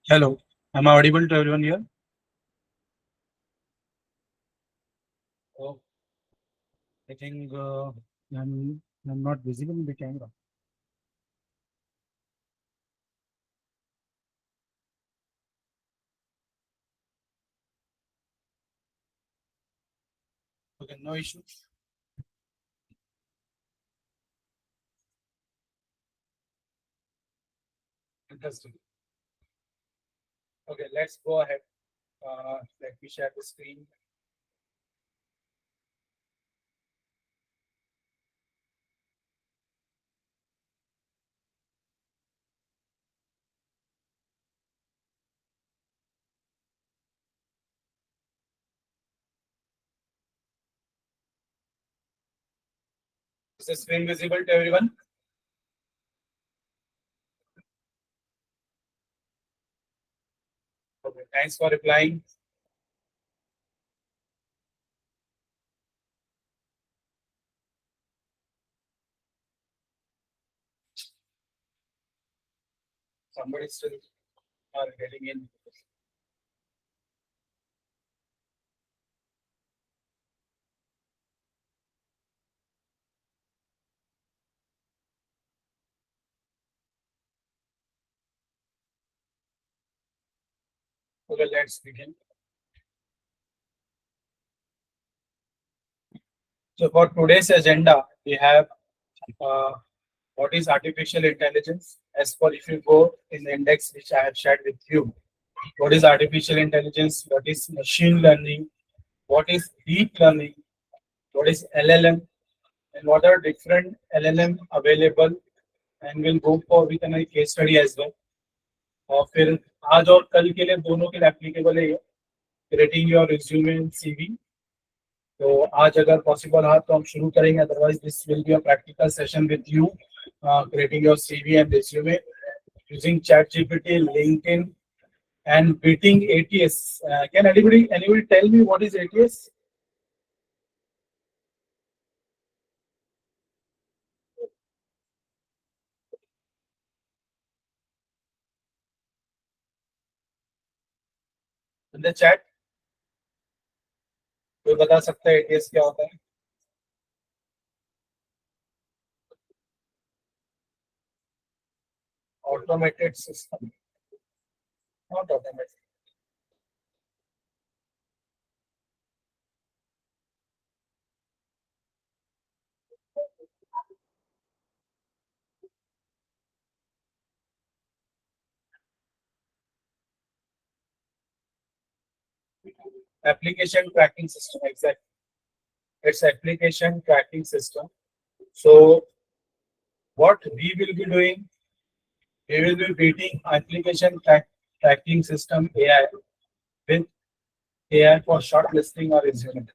Hello, am I audible to everyone here? Oh, I think I'm not visible in the camera. Okay, no issue. Interesting. Okay, let's go ahead. Let me share the screen. Is the screen visible to everyone? Okay, thanks for replying. Somebody still are getting in. Okay, let's begin. So for today's agenda, we have uh, what is artificial intelligence. As for if you go in the index which I have shared with you, what is artificial intelligence, what is machine learning, what is deep learning, what is LLM, and what are different LLM available, and we'll go for with a case study as well. और फिर आज और कल के लिए दोनों के लिए एप्लीकेबल है ये creating your resume and CV. तो आज अगर पॉसिबल है तो हम शुरू करेंगे, otherwise this will be a practical session with you creating your CV and resume using ChatGPT, LinkedIn, and beating ATS. Can anybody tell me what is ATS? In the chat, कोई बता सकता है ATS क्या होता है? Automated system, not automated. Application tracking system, exactly. It's application tracking system. So what we will be doing, we will be beating tracking system AI with AI for shortlisting or resume.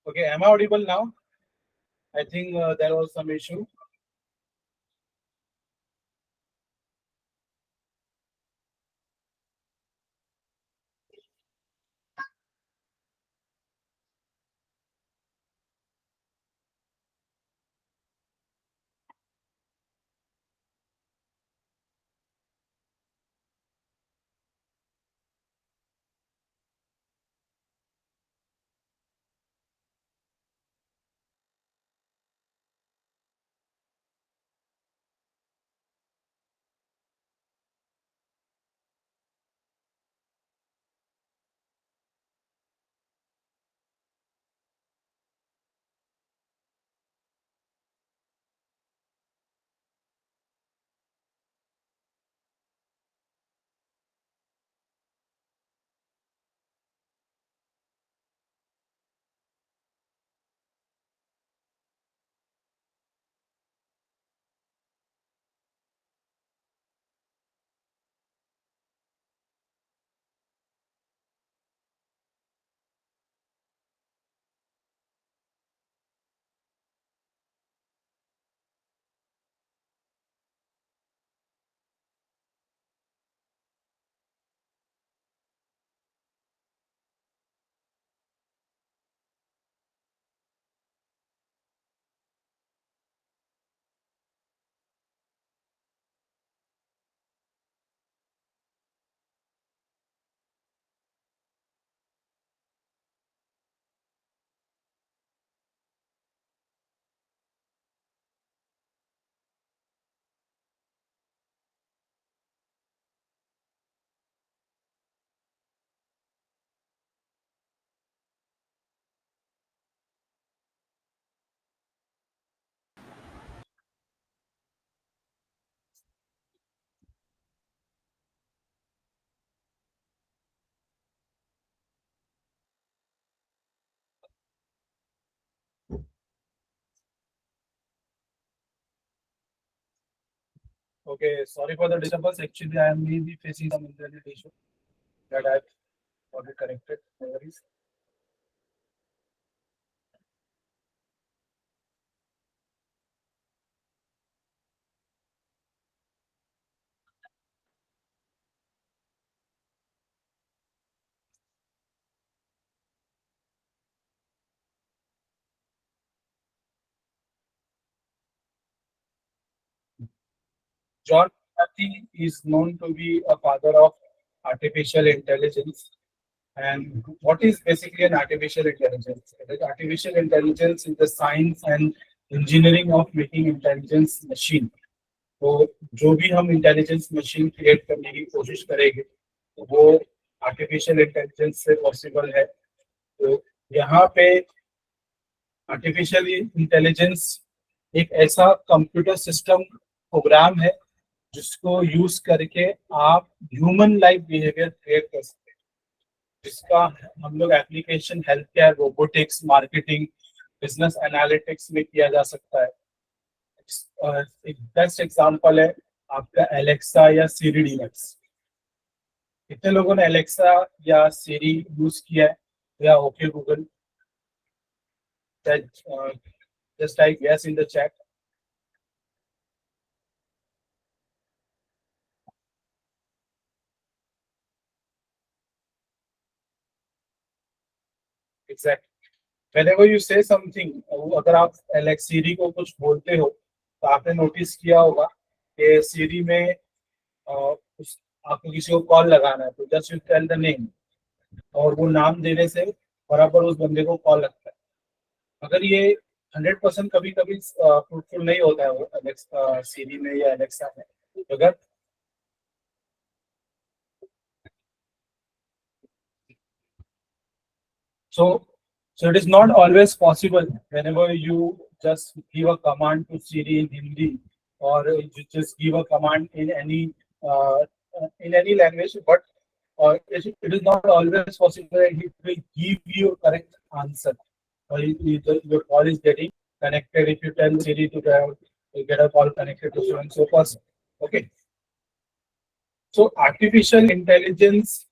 Okay, am I audible now? I think there was some issue. Okay, sorry for the disturbance. Actually, I am maybe facing some internet issue that I've got it corrected. No worries. John McCarthy is known to be a father of artificial intelligence. And what is basically an artificial intelligence? Artificial intelligence is the science and engineering of making intelligence machine. तो जो भी हम intelligence machine create करने की कोशिश करेंगे वो artificial intelligence से पॉसिबल है। तो यहाँ पे आर्टिफिशियल इंटेलिजेंस एक ऐसा कंप्यूटर सिस्टम प्रोग्राम है जिसको यूज करके आप ह्यूमन लाइक बिहेवियर क्रिएट कर सकते हैं, जिसका हम लोग application health care, robotics, marketing, business analytics में किया जा सकता है। एक बेस्ट एग्जांपल है आपका एलेक्सा या सीरी डीलक्स। कितने लोगों ने एलेक्सा या सीरी यूज किया है या okay Google? Just type yes in the chat. Exact, whenever you say something, अगर आप एलेक्स सीरी को कुछ बोलते हो तो आपने नोटिस किया होगा कि सीरी में आपको किसी को कॉल लगाना है तो just you tell the name और वो नाम देने से बराबर उस बंदे को कॉल लगता है। अगर ये 100% कभी कभी फ्रूटफुल नहीं होता है वो एलेक्सा सीरी में या एलेक्सा में, अगर so so it is not always possible whenever you just give a command to Siri in Hindi or you just give a command uh, in any language, but it is not always possible that it will give you a correct answer. Or your call is getting connected if you tell Siri to get a call connected to so and so person. Okay, so artificial intelligence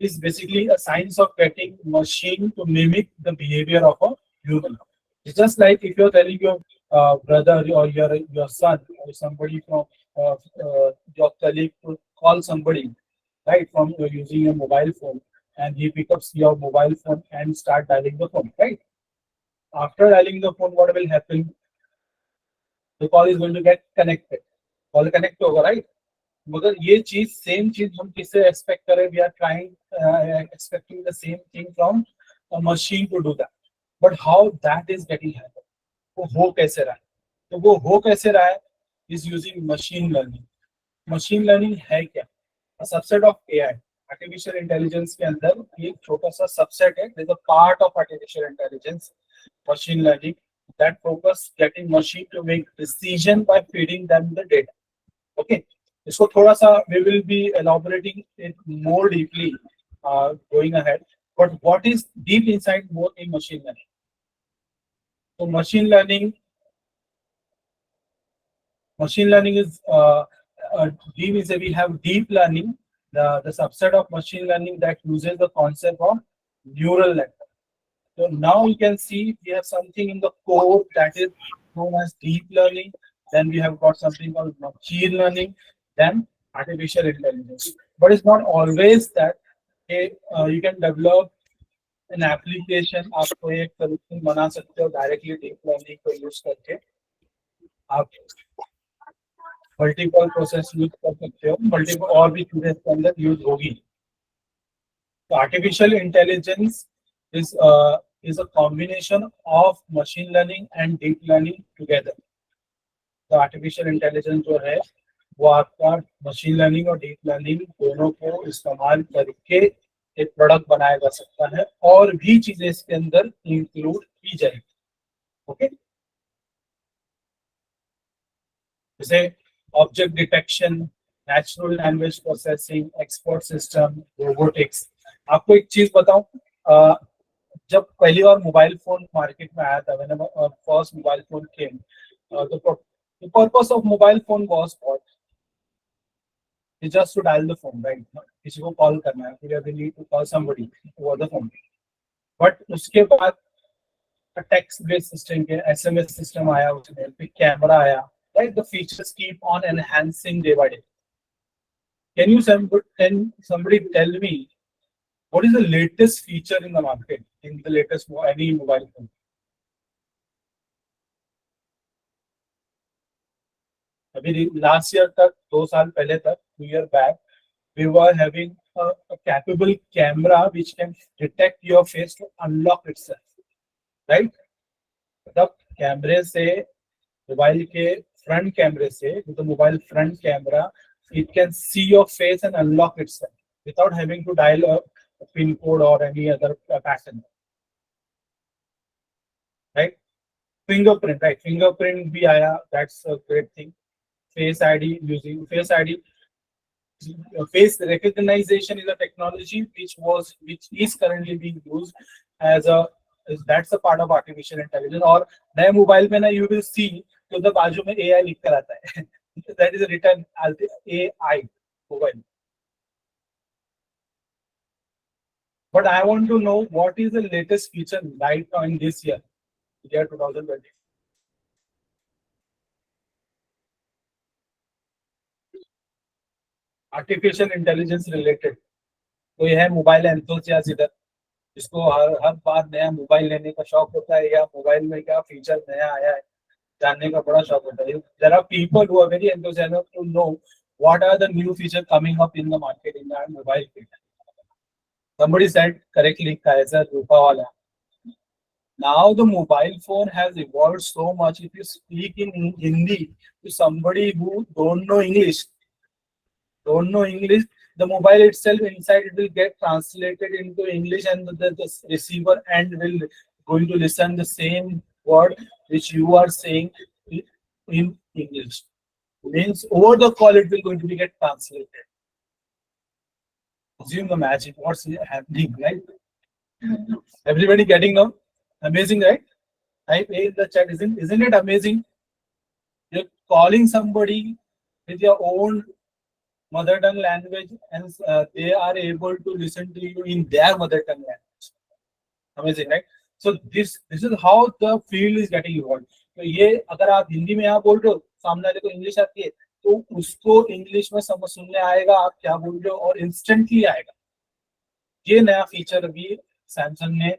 is basically a science of getting machine to mimic the behavior of a human. It's just like if you're telling your brother or your son or somebody from your colleague to call somebody, right, from using your mobile phone, and he picks up your mobile phone and start dialing the phone, right? After dialing the phone, what will happen? The call is going to get connected. Call connect होगा, right? मगर ये चीज same चीज हम किससे expect करें? We are trying expecting the same thing from a machine to do that, but how that is getting happen? वो हो कैसे रहा है? तो वो हो कैसे रहा है is using machine learning. Machine learning है क्या? Subset of AI. Artificial intelligence के अंदर ये एक छोटा सा सबसेट है. Is a part of artificial intelligence, machine learning, that focus getting machine to make decision by feeding them the data. Okay, इसको थोड़ा सा we will be elaborating it more deeply going ahead. But what is deep inside more in machine learning? So machine learning is deep is we have deep learning, the subset of machine learning that uses the concept of neural network. So now you can see we have something in the core that is known as deep learning. Then we have got something called machine learning, then artificial intelligence. But it's not always that you can develop an application. आपको एक solution बना सकते हो directly deep learning को use करके. आप multiple process use कर सकते हो, multiple और भी चीजें इसके अंदर use होगी. So artificial intelligence is a combination of machine learning and deep learning together. तो आर्टिफिशियल इंटेलिजेंस जो है वो आपका मशीन लर्निंग और डीप लर्निंग दोनों को इस्तेमाल करके एक प्रोडक्ट बनाया जा सकता है, और भी चीजें इसके अंदर इंक्लूड की जाएगी. ओके, जैसे object detection, natural language processing, expert system, robotics. आपको एक चीज बताऊं, जब पहली बार मोबाइल फोन मार्केट में आया था, when first mobile phone came, the purpose of mobile phone was what? It's just to dial the phone, right? किसी को कॉल करना है, we need to call somebody over the phone. But उसके बाद text based system के SMS system आया, उसमें फिर कैमरा आया, right? The features keep on enhancing day by day. Can somebody tell me what is the latest feature in the market in the latest any mobile phone? अभी last year तक, 2 साल पहले तक, 2 year back, we were having a capable camera which can detect your face to unlock itself, right? मतलब कैमरे से, mobile के front कैमरे से, with the mobile front camera, it can see your face and unlock itself without having to dial a pin code or any other pattern, right? Fingerprint, right? Fingerprint भी आया, that's a great thing. Face ID, using Face ID, face recognition is a technology which is currently being used as that's a part of artificial intelligence. और नए mobile में ना you will see तो उधर बाजू में AI लिख कर आता है. That is a written AI mobile. But I want to know what is the latest feature right now in this year 2020. Artificial intelligence related कोई है मोबाइल एंथुसियास्ट इधर, जिसको हर बार नया मोबाइल लेने का शौक होता है, या मोबाइल में क्या फीचर नया आया है जानने का बड़ा शौक होता है? There are people who are very enthusiastic to know what are the new feature coming up in the market in the mobile field. Somebody said correctly, Kaiser Rupawala. Now the mobile phone has evolved so much. If you speak in Hindi to somebody who don't know English, the mobile itself inside it will get translated into English, and the receiver end will going to listen the same word which you are saying in English. Means over the call it will going to be get translated. Assume the magic. What's happening, right? Everybody getting now? Amazing, right? Type A in the chat. Isn't it amazing? You're calling somebody with your own mother tongue language, and they are able to listen to you in their mother tongue language. Amazing, right? So this is how the field is getting evolved. तो ये अगर आप हिंदी में यहाँ बोल रहे हो, सामने वाले को इंग्लिश आती है, तो उसको इंग्लिश में समझ सुनने आएगा आप क्या बोल रहे हो और इंस्टेंटली आएगा. ये नया फीचर भी सैमसंग ने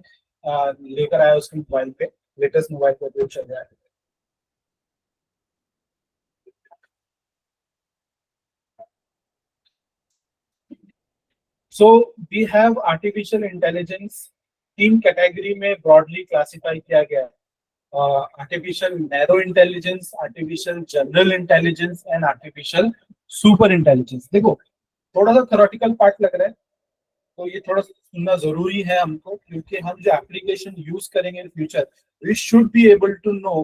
लेकर आया उसके मोबाइल पे, लेटेस्ट मोबाइल पे जो चल रहा है. So we have artificial intelligence तीन कैटेगरी में ब्रॉडली क्लासिफाई किया गया है. Artificial narrow intelligence, artificial general intelligence and artificial super intelligence. देखो थोड़ा सा थ्योरेटिकल पार्ट लग रहा है, तो ये थोड़ा सा सुनना जरूरी है हमको, क्योंकि हम जो एप्लीकेशन यूज करेंगे in future, we should be able to know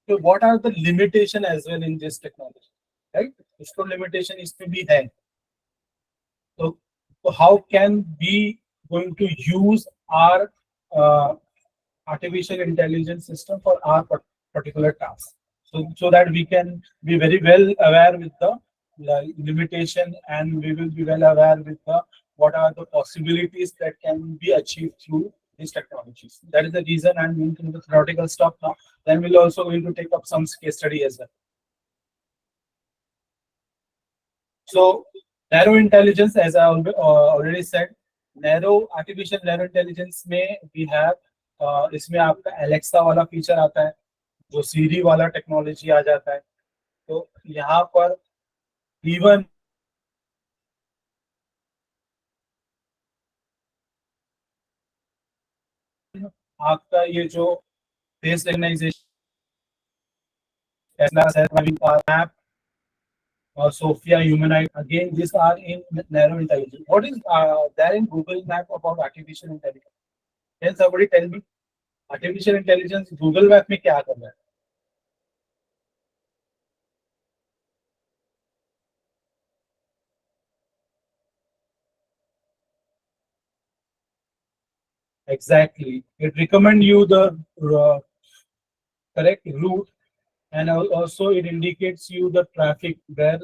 what are the limitation as well in this technology, right. इसको लिमिटेशन इसमें भी है. तो how can be going to use our artificial intelligence system for our particular task, so that we can be very well aware with the limitation, and we will be well aware with the what are the possibilities that can be achieved through these technologies. That is the reason I'm going to the theoretical stuff now. Then we'll also going to take up some case study as well. So narrow intelligence, as I already said, artificial narrow intelligence में we have इसमें आपका Alexa वाला feature आता है, जो सीरी वाला technology आ जाता है. तो यहाँ पर इवन आपका ये जो face recognisation, app or Sophia Humanoid, again these are in narrow intelligence. What is there in Google Map about artificial intelligence? Can somebody tell me? Artificial intelligence Google Map में क्या कर रहा है? Exactly, it recommend you the correct route, and also it indicates you the traffic where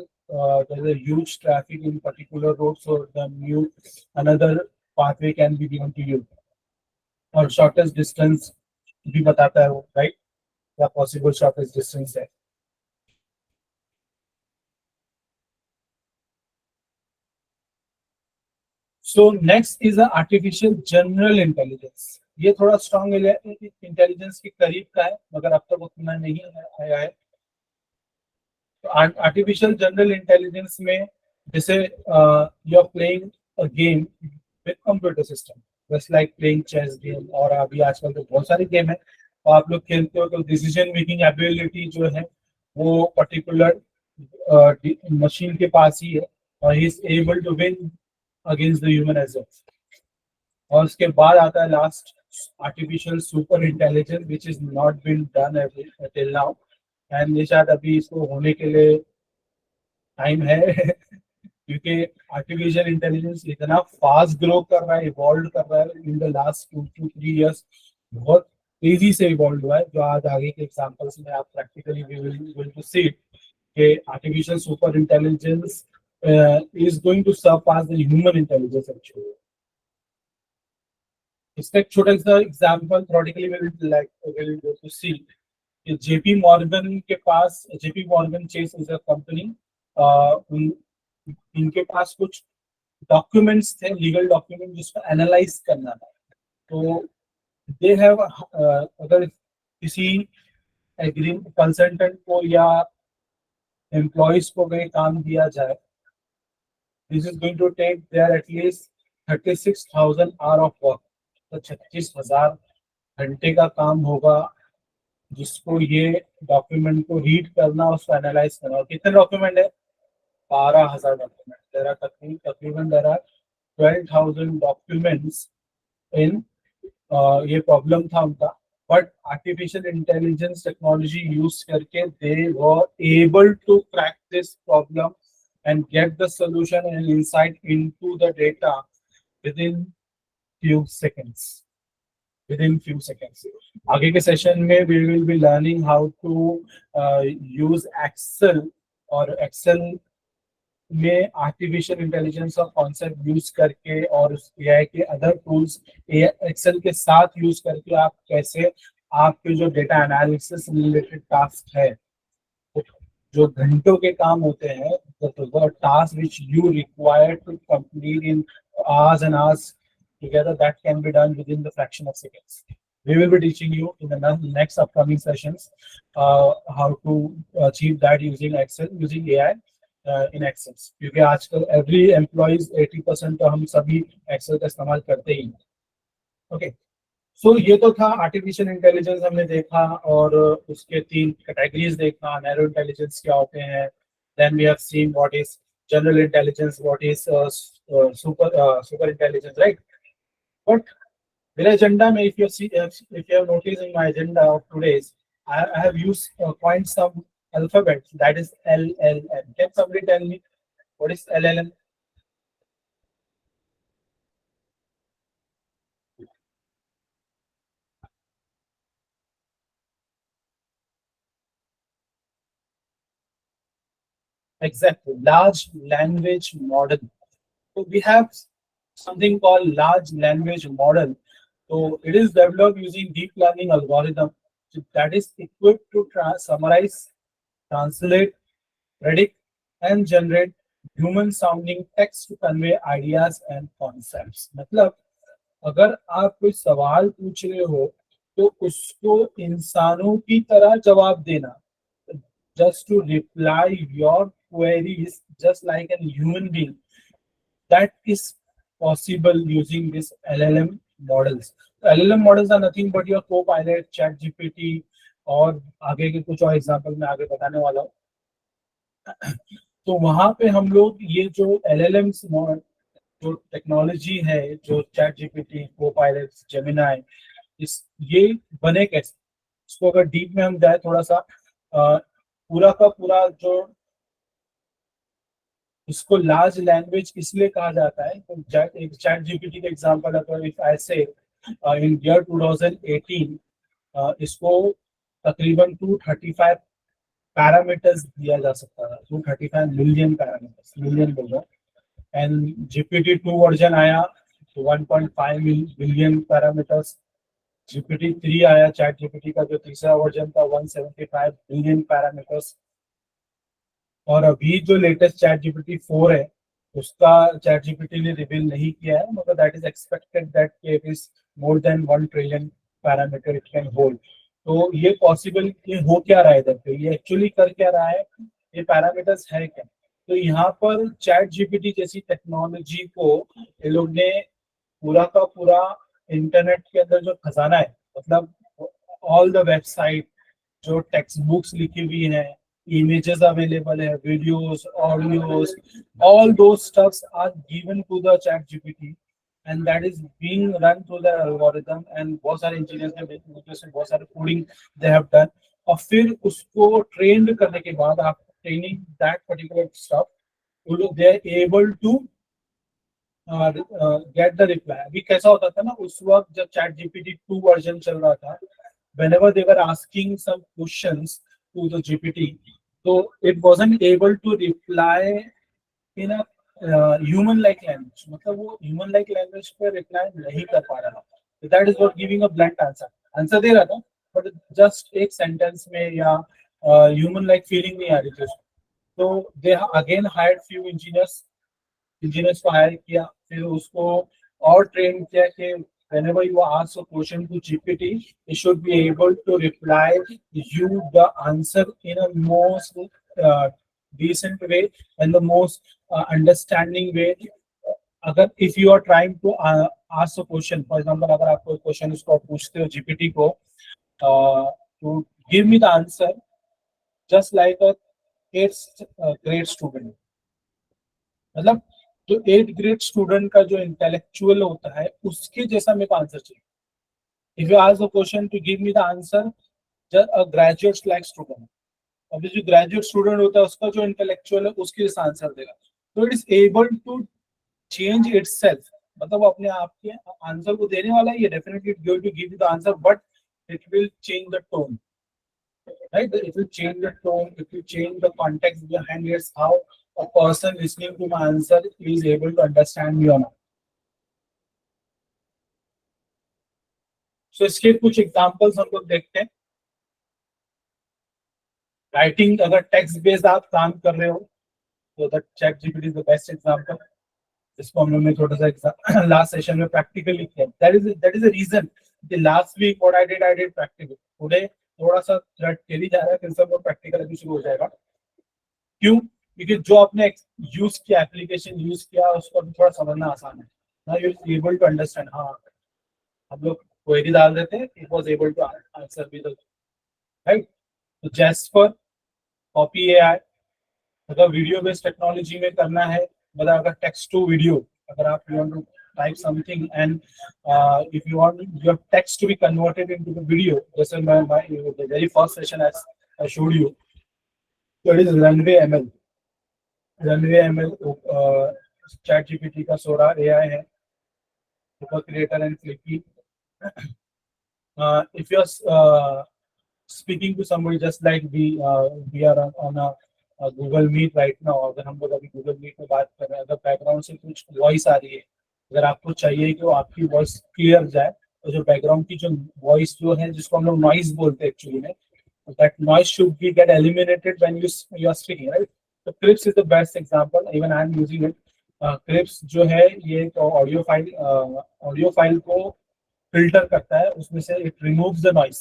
there is a huge traffic in particular road, so the new another pathway can be given to you, और shortest distance भी बताता है वो, right? क्या possible shortest distance है. So next is the artificial general intelligence. ये थोड़ा strong intelligence के करीब का है, मगर अब तक उतना नहीं आया है. तो आर्टिफिशियल जनरल इंटेलिजेंस में जैसे you are playing a game with computer system, just like playing chess game, और अभी आजकल तो बहुत सारे गेम है, तो आप लोग खेलते हो, तो डिसीजन मेकिंग एबिलिटी जो है वो पर्टिकुलर मशीन के पास ही है, और he is able to win against the human as well. और उसके बाद आता है last artificial super intelligence, which is not been done till now, and ये शायद अभी इसको होने के लिए टाइम है क्योंकि आर्टिफिशियल इंटेलिजेंस इतना फास्ट ग्रो कर रहा है, इवॉल्व कर रहा है in the last 2 to 3 years, बहुत तेजी से इवॉल्व हुआ है, जो आज आगे के एग्जांपल्स में आप प्रैक्टिकली विल टू सी कि artificial super intelligence is going to surpass the human intelligence actually. इसका एक छोटा सा example theoretically will go to see कि जेपी मॉर्गन के पास, JP Morgan Chase is a company, इनके पास कुछ डॉक्यूमेंट्स थे, लीगल डॉक्यूमेंट, जिसको एनालाइज करना था. तो दे हैव अगर किसी एग्रीमेंट कंसल्टेंट को या एम्प्लॉयज को कोई काम दिया जाए, this is going to take there at least 36,000 hour of work. तो 36,000 घंटे का काम होगा, जिसको ये डॉक्यूमेंट को रीड करना, उसको एनालाइज करना. और कितने डॉक्यूमेंट है? 12,000 डॉक्यूमेंट. तकरीबन देयर आर 12,000 डॉक्यूमेंट्स इन. ये प्रॉब्लम था उनका, but artificial intelligence technology use करके they were able to crack this problem and get the solution and insight into the data within few seconds. आगे के session में we will be learning how to use Excel, और Excel में artificial intelligence का concept use करके और उस AI के अदर टूल्स एक्सेल के साथ यूज करके आप कैसे आपके जो डेटा एनालिसिस रिलेटेड टास्क है, जो घंटों के काम होते हैं, the task which you require to complete in hours and hours together, that can be done within the fraction of seconds. We will be teaching you in the next upcoming sessions how to achieve that using Excel, using AI in Excel. क्योंकि आजकल every employees 80% तो हम सभी Excel का इस्तेमाल करते ही हैं. Okay. सो ये तो था आर्टिफिशियल इंटेलिजेंस हमने देखा, और उसके तीन कैटेगरीज देखा. नैरो इंटेलिजेंस क्या होते हैं, then we have seen what is general intelligence, what is super intelligence, right. But मेरे एजेंडा में, if you have noticed in my agenda of today's, I have used coined some alphabets, that is LLM. Can somebody tell me what is LLM? Exactly, large language model. So we have something called large language model. So it is developed using deep learning algorithm that is equipped to summarize, translate, predict, and generate human sounding text to convey ideas and concepts. मतलब अगर आप कोई सवाल पूछ रहे हो तो उसको इंसानों की तरह जवाब देना, just to reply your queries just like a human being, that is possible using this LLM models. LLM models are nothing but your co-pilot, chat GPT, और आगे के कुछ और एग्जांपल मैं आगे बताने वाला हूँ. तो वहां पे हम लोग ये जो LLMs जो टेक्नोलॉजी है, जो चैट जीपीटी, को-पायलट, जेमिनाई, इस ये बने कैसे, इसको अगर डीप में हम जाए थोड़ा सा, पूरा का पूरा जो इसको लार्ज लैंग्वेज इसलिए कहा जाता है, तो एक चैट जीपीटी का एग्जांपल है. तो इफ आई से इन ईयर 2018 इसको तकरीबन 235 पैरामीटर्स दिया जा सकता था, 235 मिलियन पैरामीटर्स, मिलियन बोल रहा हूँ. एंड जीपीटी 2 वर्जन आया तो 1.5 बिलियन पैरामीटर्स. जीपीटी 3 आया, चैट जीपीटी का जो तीसरा वर्जन था, 175 बिलियन पैरामीटर्स. और अभी जो लेटेस्ट चैट जीपीटी 4 है, उसका चैट जीपीटी ने रिवील नहीं किया है, मगर that is expected that it is more than 1 trillion parameter it can hold. तो ये पॉसिबल, ये हो क्या रहा है इधर पे, ये एक्चुअली कर क्या रहा है, ये पैरामीटर्स है क्या. तो यहाँ पर चैट जीपीटी जैसी टेक्नोलॉजी को ये लोग ने पूरा का पूरा इंटरनेट के अंदर जो खजाना है, मतलब ऑल द वेबसाइट, जो टेक्स्ट बुक्स लिखी हुई है, images available है, videos, audios, all those stuffs are given to the chat gpt and that is being run through the algorithm. and बहुत सारे इंजीनियर्स ने बहुत सारे कोडिंग they have done, और फिर उसको ट्रेंड करने के बाद, आप training that particular stuff, they are able to get the reply. अभी कैसा होता था ना, उस वक्त जब चैट जीपीटी 2 वर्जन चल रहा था, whenever they were asking some questions to the GPT, so it wasn't able to reply in a human like language. मतलब वो human like language पे reply नहीं कर पा रहा था. So that is what giving a blunt answer. Answer दे रहा था, but just एक sentence में या human like feeling नहीं आ रही थी. So they again hired few engineers को हायर किया, फिर उसको और ट्रेन किया कि whenever you ask a question to GPT, it should be able to reply you the answer in a most decent way and the most understanding way. अगर if you are trying to ask a question, for example, अगर आप कोई question उसको पूछते हो GPT को, to give me the answer just like a 8th grade student, मतलब जो 8th ग्रेड स्टूडेंट का जो इंटेलेक्चुअल होता है, उसके जैसा मेरे को आंसर चाहिए. If you ask a question to give me the answer just a graduate like student, अभी जो ग्रेजुएट स्टूडेंट होता है उसका जो इंटेलेक्चुअल है उसके जैसा आंसर देगा. तो it is able to change itself, मतलब वो अपने आप के आंसर को देने वाला है, ये definitely going to give you the answer, but it will change the tone, right? It will change the tone, it will change the context behind it, how a person listening to my answer is able to understand me or not. So इसके कुछ examples हम लोग देखते हैं. Writing, अगर text based आप काम कर रहे हो तो the chat GPT is the best example. इसको हम लोग ने थोड़ा सा लास्ट सेशन में प्रैक्टिकली किया. दैट इज अ रीजन कि last week what I did practical. Today थोड़ा सा थ्रेड खेली जा रहा है, फिर सब प्रैक्टिकल अभी शुरू हो जाएगा. क्यों? क्योंकि जो आपने यूज किया, एप्लीकेशन यूज किया, उसको अभी थोड़ा समझना आसान है. Now you able to understand. हाँ, हम लोग क्वेरी डाल देते हैं, it was able to answer with right. तो जैस्पर, कॉपी एआई, अगर वीडियो बेस्ड टेक्नोलॉजी में करना है, मतलब अगर टेक्स्ट टू वीडियो, अगर आप you want to type something and if you want your text to be converted into the video, जैसे मैं the very first session I showed you, that is runway ML. Runway ML chat GPT का Sora AI है, super creator and Fliki. If you're speaking to somebody just like we are on a Google Meet right now, अगर हम लोग अभी Google Meet में बात कर रहे हैं, अगर बैकग्राउंड से कुछ वॉइस आ रही है, अगर आपको चाहिए कि वो आपकी वॉइस क्लियर जाए, तो जो बैकग्राउंड की जो वॉइस जो है, जिसको हम लोग नॉइज बोलते हैं एक्चुअली में, that noise should be get eliminated when you are speaking, right? So Clips is the best example. Even I am using it. Clips जो है ये तो ऑडियो फाइल को फिल्टर करता है, उसमें से it removes the noise.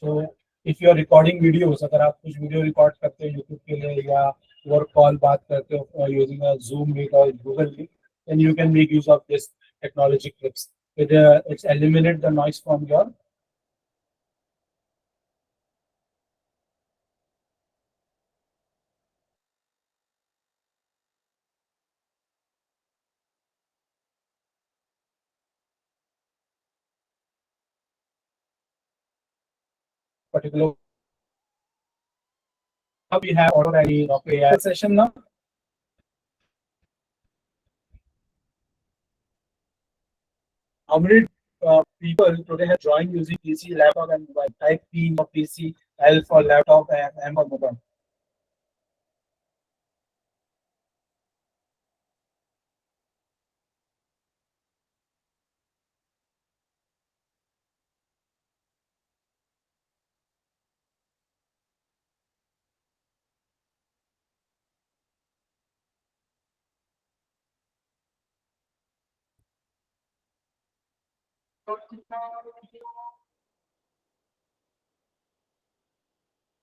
So if you are recording videos, अगर आप कुछ वीडियो रिकॉर्ड करते हो यूट्यूब के लिए या वर्क कॉल बात करते हो यूजिंग अ जूम मीट और Google meet, then you can make use of this technology clips. It's eliminate the noise from your particular. We have auto ready of AI session now. How many people today have joined using PC, laptop, and mobile? Type P for PC, L for laptop, and M for mobile.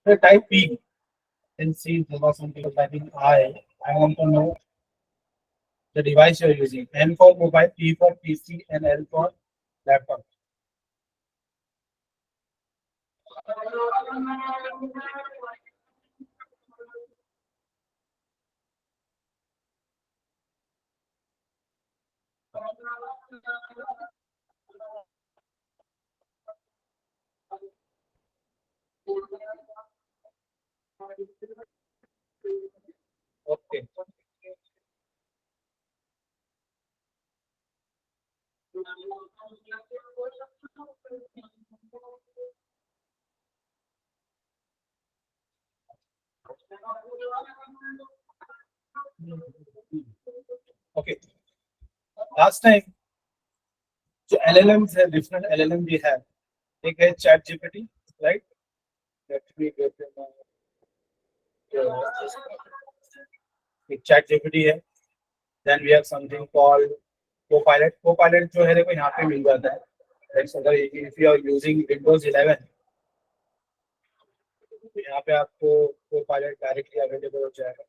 So type P and see there was some people typing I want to know the device you're using. N for mobile, P for PC, and L for laptop. Okay. Okay. Last time, so LLMs have different LLM we have. एक है Chat GPT, right? Let me get एक Chat GPT है. Then we have something called Copilot. Copilot जो है देखो यहाँ पे मिल जाता है. Like, अगर if you are using Windows 11, तो यहाँ पे आपको Copilot डायरेक्टली अवेलेबल हो जाएगा,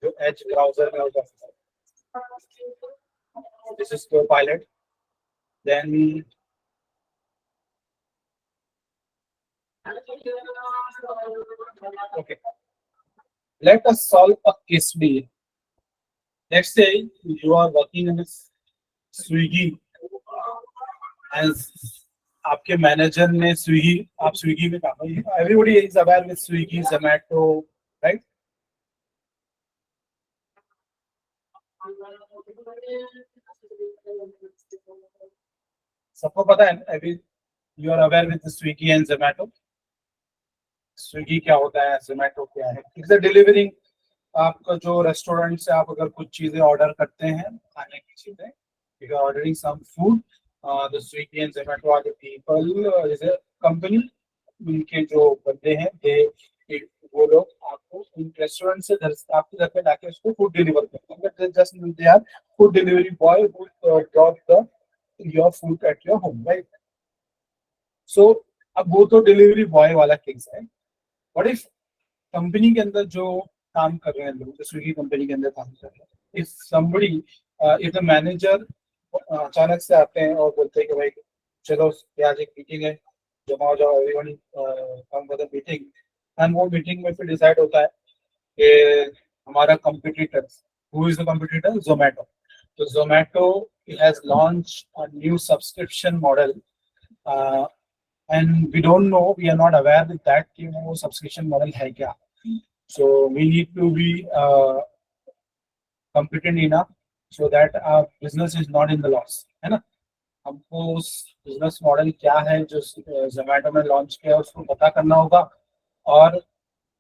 जो Edge ब्राउजर में होगा. This is Copilot. Then okay, let us solve a case study. Let's say you are working in Swiggy and आपके मैनेजर ने स्विगी, आप स्विगी में काम, everybody is aware with Swiggy, Zomato, right? सबको पता है, अभी you are aware with Swiggy and Zomato. Swiggy क्या होता है, जोमैटो क्या है? इट्स अ डिलीवरिंग आपका जो रेस्टोरेंट से आप अगर कुछ चीजें ऑर्डर करते हैं, खाने की चीजें, you are ordering some food, the Swiggy and Zomato are the people is a company, उनके जो बंदे हैं वो लोग आपको रेस्टोरेंट से घर आपके घर पे लाके उसको फूड डिलीवर करते हैं, just they are food delivery boy who drop the your food at your home, right? So अब वो तो डिलीवरी बॉय वाला केस है। बट इफ कंपनी के अंदर जो काम कर रहे हैं लोग, जो स्विगी कंपनी के अंदर काम कर रहे हैं, if somebody, if the manager अचानक से आते हैं और बोलते हैं कि भाई चलो ये आज एक मीटिंग है, जमा हो जाओ, everyone come for the meeting, and वो मीटिंग में फिर डिसाइड होता है कि हमारा competitor, who is the competitor? Zomato. तो Zomato has launch a new subscription model, and we don't know, we are not aware with that कि वो सब्सक्रिप्शन मॉडल है क्या। so we need to be competent enough so that our business is not in the loss, है ना? हमको उस business model क्या है जो जोमेटो में लॉन्च किया है उसको पता करना होगा, और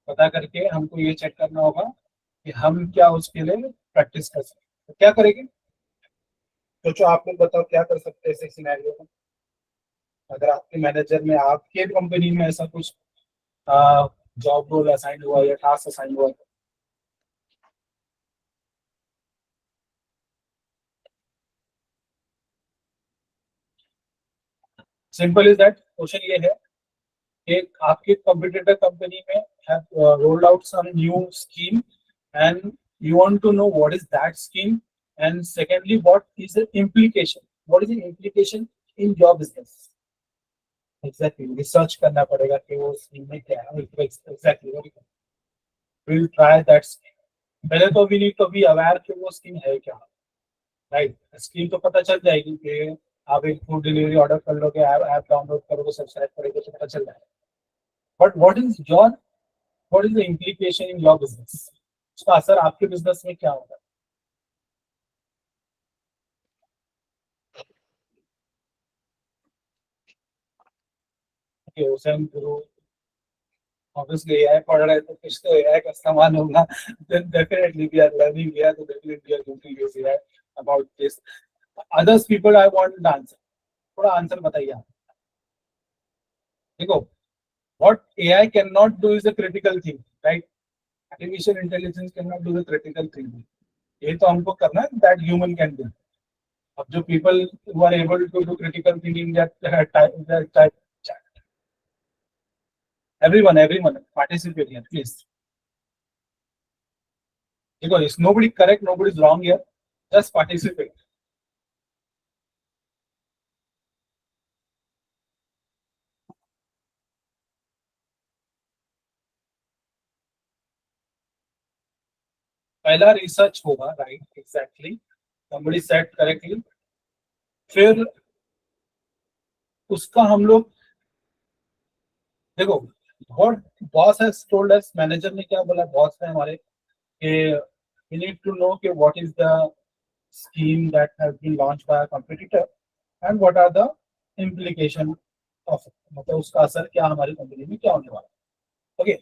पता करके हमको ये चेक करना होगा कि हम क्या उसके लिए प्रैक्टिस कर सकते हैं। तो क्या करेंगे? सोचो, आप लोग बताओ क्या कर सकते हैं ऐसे सिनेरियो में, अगर आपके मैनेजर में, आपके कंपनी में ऐसा कुछ जॉब रोल असाइन हुआ या टास्क असाइन हुआ। सिंपल इज दैट, क्वेश्चन ये है कि आपके कंपटीटर कंपनी में have rolled out some new scheme, and you want to know what is that scheme, and secondly what is the implication, what is the implication in your business। Exactly research करना पड़ेगा कि वो scheme में क्या है। Exactly will try that scheme. पहले तो we need to be aware कि वो स्कीम है क्या, राइट? स्कीम तो पता चल जाएगी कि आप एक फूड डिलीवरी ऑर्डर कर लोगे, ऐप डाउनलोड करोगे, सब्सक्राइब करोगे तो पता चल जाएगा। But what is the implication in your business, उसका असर आपके बिजनेस में क्या होगा। हुसैन गुरु ऑब्वियसली एआई पढ़ रहे हैं तो कुछ तो एआई का इस्तेमाल होगा। then definitely we are learning AI, so definitely we are going to use AI about this। others people I want the answer, थोड़ा आंसर बताइए आप। देखो, what AI cannot do is a critical thing, right? Artificial intelligence cannot do the critical thing। ये तो हमको करना है that human can do। अब जो people who are able to do critical thinking, that type, everyone participate here please। देखो, is nobody correct, nobody is wrong here, just participate। पहला research होगा, right? Exactly, somebody said correctly। फिर उसका हम लोग, देखो, what boss has told us, manager ने क्या बोला बॉस ने हमारे, कि वी नीड टू नो कि what is the scheme that has been launched by a competitor and what are the implication of it, मतलब उसका असर क्या हमारी कंपनी में क्या होने वाला है। ओके,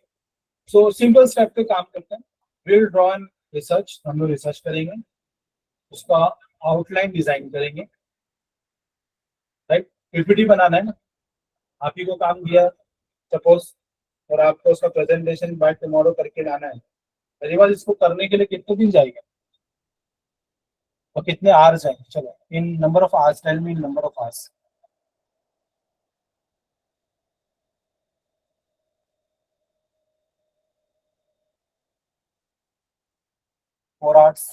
सो सिंपल स्टेप पे काम करते हैं। विल ड्रॉ एन रिसर्च, हम लोग रिसर्च करेंगे, उसका आउटलाइन डिजाइन करेंगे, राइट? पीपीटी बनाना है ना, आप ही को काम दिया सपोज, और आपको उसका प्रेजेंटेशन बाय टुमारो करके लाना है। पहली बार इसको करने के लिए कितने दिन जाएगा और कितने आवर्स जाएंगे? चलो, in number of hours, tell me in number of hours. 4 hours,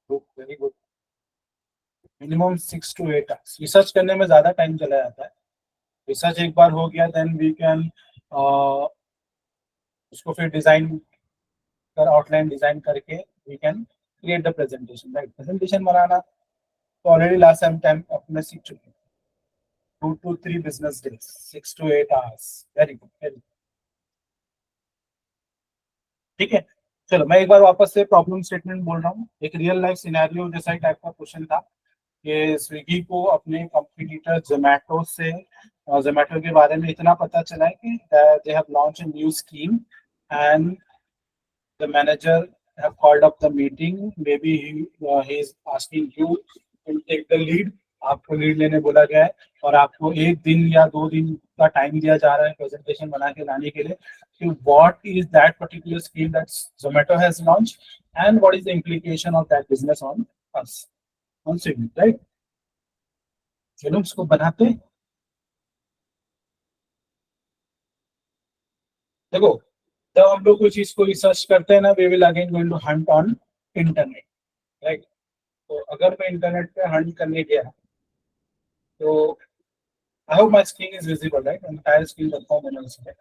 very good. Minimum 6 to 8 hours research करने में ज्यादा टाइम चला जाता है। रिसर्च एक बार हो गया, देन वी कैन उसको फिर डिजाइन कर, आउटलाइन डिजाइन करके we can create the presentation, right? Presentation बनाना तो ऑलरेडी लास्ट टाइम अपने सीख चुके हैं। 2 to 3 business days, 6 to 8 hours, very good, very good. ठीक है, चलो मैं एक बार वापस से प्रॉब्लम स्टेटमेंट बोल रहा हूँ। एक रियल लाइफ सिनेरियो जैसा ही टाइप का क्वेश्चन था कि स्विगी को अपने कंपटीटर जोमेटो से, जोमेटो के बारे में इतना पता चला है कि they have launch a new scheme, and the manager have called up the meeting. Maybe he is asking you to take the lead. आपको लीड लेने बोला गया है और आपको 1 दिन या 2 दिन का टाइम दिया जा रहा है प्रेजेंटेशन बना के लाने के लिए कि what is that particular scheme that Zomato has launched and what is the implication of that business on us, on Swiggy, right? चलो उसको बनाते हैं। देखो, जब हम लोग कोई चीज को रिसर्च करते हैं ना, we will again going to hunt on internet, right? तो अगर मैं इंटरनेट पे हंट करने गया तो I hope my screen is visible, right? Entire screen रखा हूं मैंने उसमें।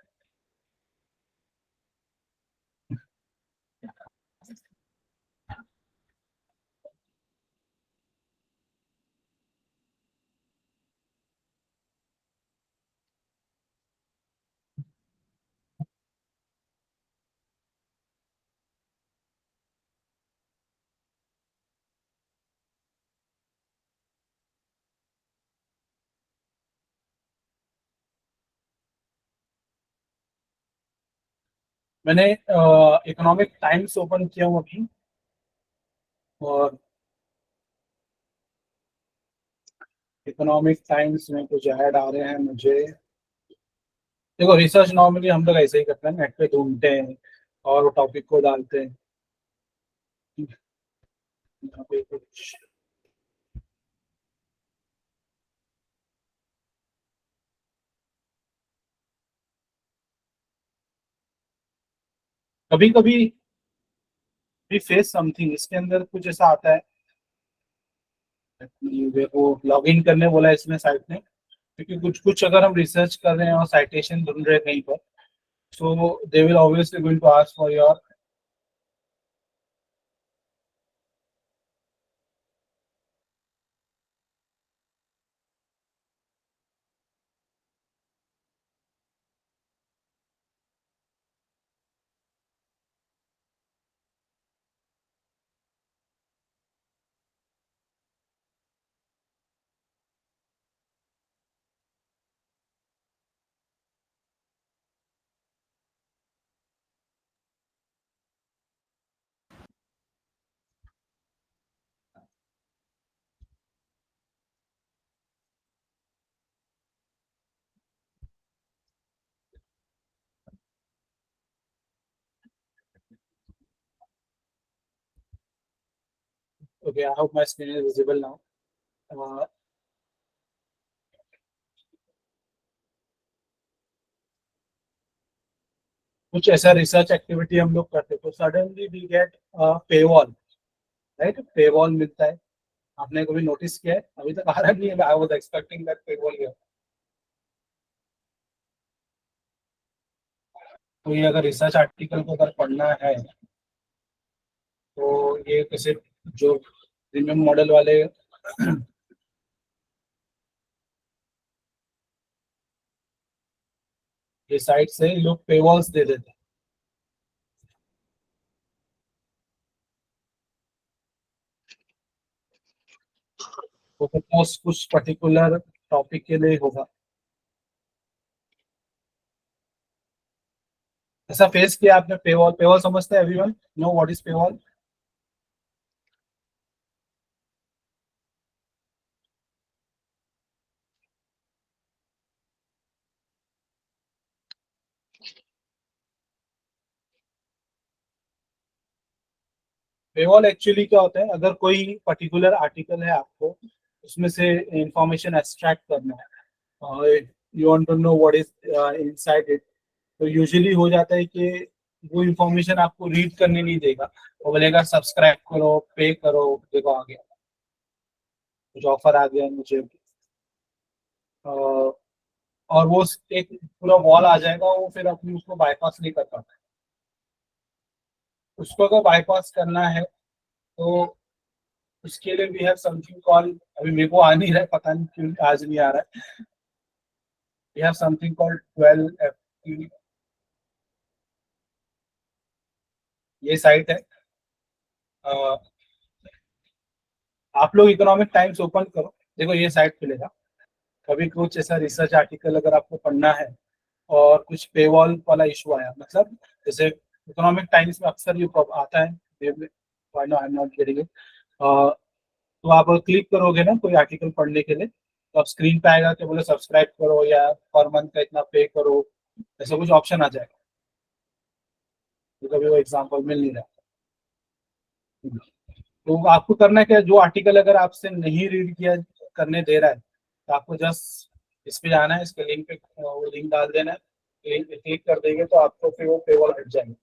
मैंने इकोनॉमिक टाइम्स ओपन किया हूँ अभी और इकोनॉमिक टाइम्स में कुछ ऐड आ रहे हैं मुझे। देखो, रिसर्च नॉर्मली हम लोग ऐसे ही करते हैं, नेट पे ढूंढते हैं और टॉपिक को डालते हैं। यहाँ पे कुछ कभी कभी भी फेस समथिंग इसके अंदर कुछ ऐसा आता है। वो लॉग इन करने बोला है इसमें साइट ने, क्योंकि कुछ कुछ अगर हम रिसर्च कर रहे हैं और साइटेशन ढूंढ रहे हैं कहीं पर, so they will obviously going to ask for your. Okay, I hope my screen is visible now. कुछ ऐसा रिसर्च एक्टिविटी हम लोग करते हैं तो suddenly we get paywall, right? Paywall मिलता है। आपने कभी नोटिस किया है? अभी तक आ रहा नहीं है, I was expecting that paywall here. तो ये अगर रिसर्च आर्टिकल को अगर पढ़ना है तो ये किसी जो प्रीमियम मॉडल वाले ये साइट से लोग पेवॉल्स दे देते हैं। तो सपोज कुछ पर्टिकुलर टॉपिक के लिए होगा। ऐसा फेस किया आपने? पेवॉल, पेवॉल समझते हैं everyone? No what is paywall? Paywall actually क्या होता है, अगर कोई पर्टिकुलर आर्टिकल है, आपको उसमें से इंफॉर्मेशन एक्सट्रैक्ट करना है, you want to know what is inside it, तो यूजुअली हो जाता है कि वो इंफॉर्मेशन आपको रीड करने नहीं देगा। वो बोलेगा सब्सक्राइब करो, पे करो, देखो आ गया, कुछ ऑफर आ गया मुझे। अ, और वो एक पूरा वॉल आ जाएगा, वो फिर अपनी उसको बाईपास नहीं कर पाता। उसको अगर बाईपास करना है तो उसके लिए वी हैव समथिंग कॉल, अभी मेरे को आ नहीं रहा है, पता नहीं क्यों आज नहीं आ रहा है। We have something called 12FT। ये साइट है। अ, आप लोग इकोनॉमिक टाइम्स ओपन करो, देखो ये साइट खुलेगा। कभी कुछ ऐसा रिसर्च आर्टिकल अगर आपको पढ़ना है और कुछ पेवॉल वाला इशू आया, मतलब जैसे इकोनॉमिक टाइम्स में अक्सर ये आता है Why no, I'm not getting it. तो आप क्लिक करोगे ना कोई आर्टिकल पढ़ने के लिए, तो आप स्क्रीन पे आएगा कि बोले सब्सक्राइब करो या पर मंथ का इतना पे करो, ऐसा कुछ ऑप्शन आ जाएगा। तो कभी वो एग्जाम्पल मिल नहीं रहा। तो आपको करना क्या है, जो आर्टिकल अगर आपसे नहीं रीड किया करने दे रहा है, तो आपको जस्ट इस पे जाना है, इसके लिंक पे वो लिंक डाल देना है, लिंक पे क्लिक कर देंगे तो आपको फिर वो पेवॉल हट जाएंगे,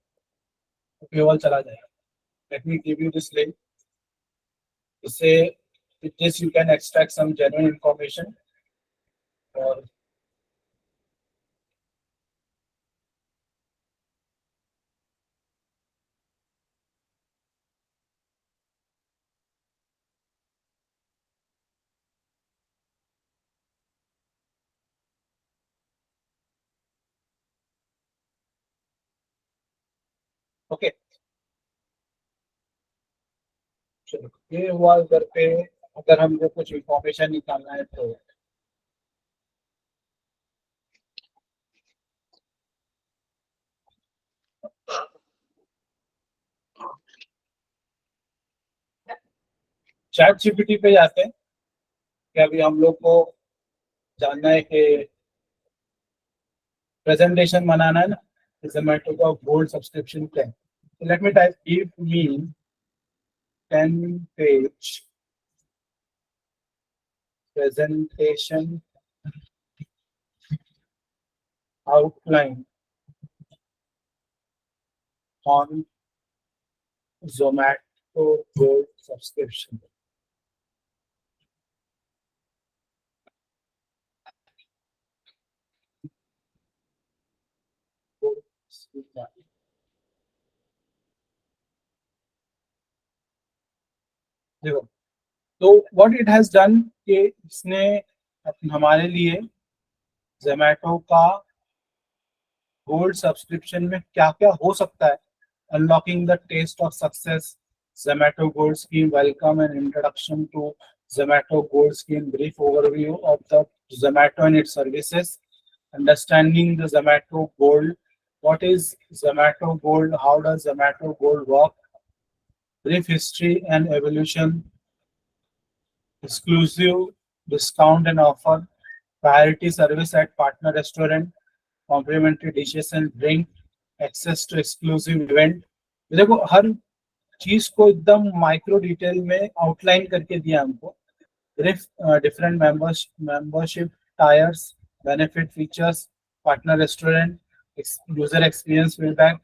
पेवॉल चला जाएगा। Let me give you this link. इससे with this you can extract some genuine information और ओके। चलो ये हुआ उधर पे। अगर हमको कुछ इंफॉर्मेशन निकालना है तो चैट जीपीटी पे जाते हैं कि अभी हम लोग को जानना है कि प्रेजेंटेशन बनाना है ना, जोमेटो का gold subscription plan. Let me type give me 10 page presentation outline on Zomato Gold subscription. देखो, तो व्हाट इट हैज डन कि इसने हमारे लिए जोमेटो का गोल्ड सब्सक्रिप्शन में क्या क्या हो सकता है, unlocking the taste of success, Zomato Gold Scheme welcome and introduction to Zomato Gold Scheme, brief overview of the Zomato and its services, understanding the Zomato Gold, what is Zomato Gold, how does Zomato Gold work, brief history and evolution, exclusive discount and offer, priority service at partner restaurant, complimentary dishes and drink, access to exclusive event। देखो हर चीज को एकदम micro detail में outline करके दिया हमको। Different membership tyres, benefit features, partner restaurant, user experience feedback,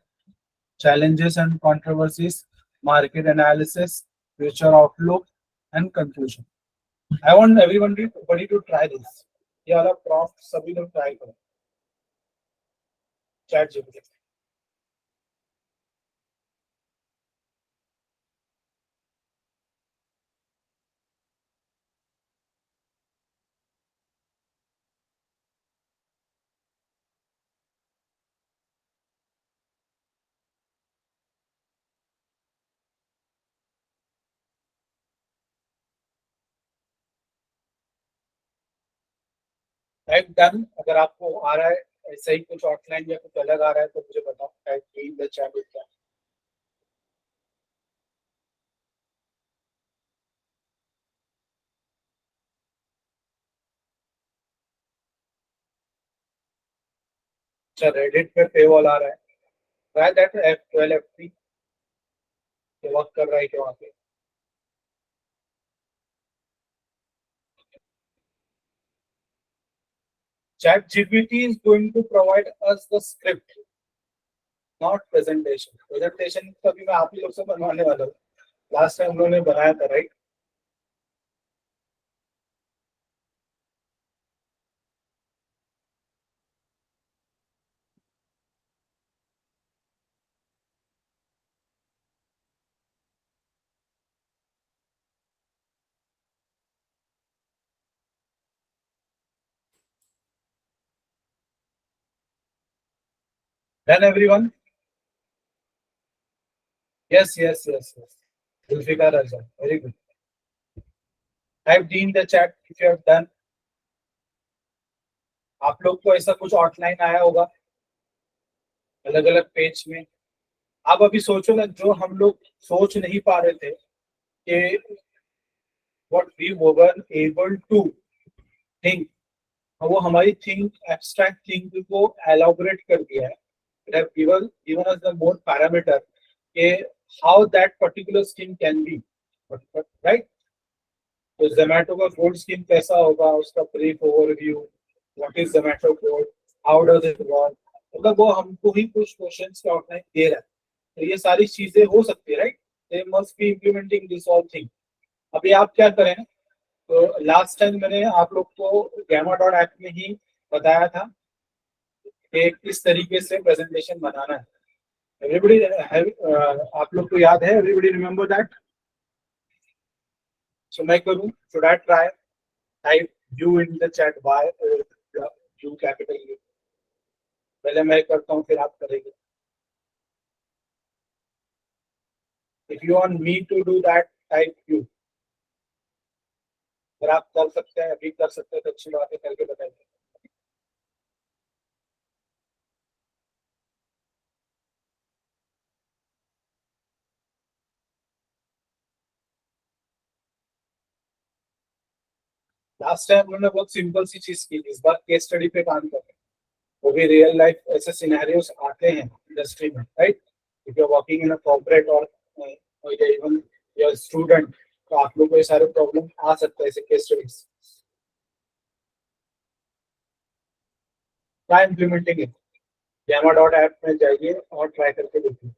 challenges and controversies, market analysis, future outlook, and conclusion। I want everybody to try this। ये वाला prompt सभी लोग ट्राई करो चैट जीपीटी। Type done. अगर आपको आ रहा है ऐसा ही कुछ आउटलाइन या कुछ अलग आ रहा है तो मुझे बताओ। टाइप इन द चैट क्या। अच्छा, रेडिट पे पेवॉल आ रहा है। Try that F12 F3 work कर रहा है क्या वहाँ पे। Chat GPT is going to provide us the script, not presentation। Presentation तो अभी मैं आप ही लोग से बनवाने वाला हूँ। लास्ट टाइम उन्होंने बनाया था, right. Done everyone. Yes yes yes yes. Zulfikar Raja, very good. Type D in the chat if you have done. आप लोग को ऐसा कुछ आउटलाइन आया होगा अलग अलग पेज में। आप अभी सोचो ना, जो हम लोग सोच नहीं पा रहे थे कि what we were able to think, वो हमारी एब्स्ट्रैक्ट थिंक को एलाबोरेट कर दिया है. It have given us the more parameter के how that particular scheme can be, right. तो जोमेटो का कोड स्कीम कैसा होगा, उसका brief overview, what is Zomato code, how does it work, मतलब वो हमको ही कुछ क्वेश्चंस का आउटलाइन दे रहा है. तो ये सारी चीजें हो सकती है, right. They must be implementing this all thing. अभी आप क्या करें, तो लास्ट टाइम मैंने आप लोग को गैमा डॉट ऐप में ही बताया था कि किस तरीके से प्रेजेंटेशन बनाना है. एवरीबडी आप लोग को याद है, एवरीबडी रिमेम्बर दैट. सो मैं करूँ, should I try type you in the chat, by you capital you. पहले मैं करता हूँ, फिर आप करेंगे. If you want me to do that, type you. अगर आप कर सकते हैं, अभी कर सकते हैं तो अच्छी बात है, करके बताइए. लास्ट टाइम उन्होंने बहुत सिंपल सी चीज की, इस बार केस स्टडी पे काम कर रहे हैं. वो भी रियल लाइफ ऐसे सिनेरियोस आते हैं इंडस्ट्री में, right. If you are working in a corporate और इवन यू आर स्टूडेंट, तो आप लोग को ये सारे प्रॉब्लम आ सकते हैं ऐसे case studies. Try implementing it. Gamma dot app में जाइए और ट्राई करके देखिए.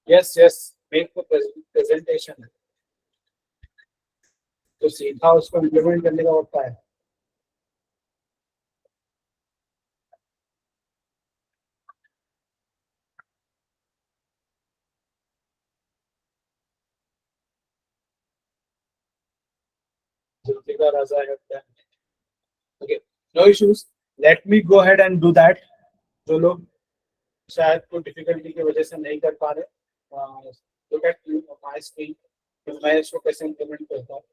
यस यस, मेक को प्रेजेंटेशन है, तो सीधा उसको इम्प्लीमेंट करने का होता है. जुल्फिकार रजा है. Okay, no issues. Let me go ahead and do that. जो लोग शायद कोई डिफिकल्टी की वजह से नहीं कर पा रहे, लुक एट माय स्क्रीन, तो मैं इसको कैसे इम्प्लीमेंट करता हूँ.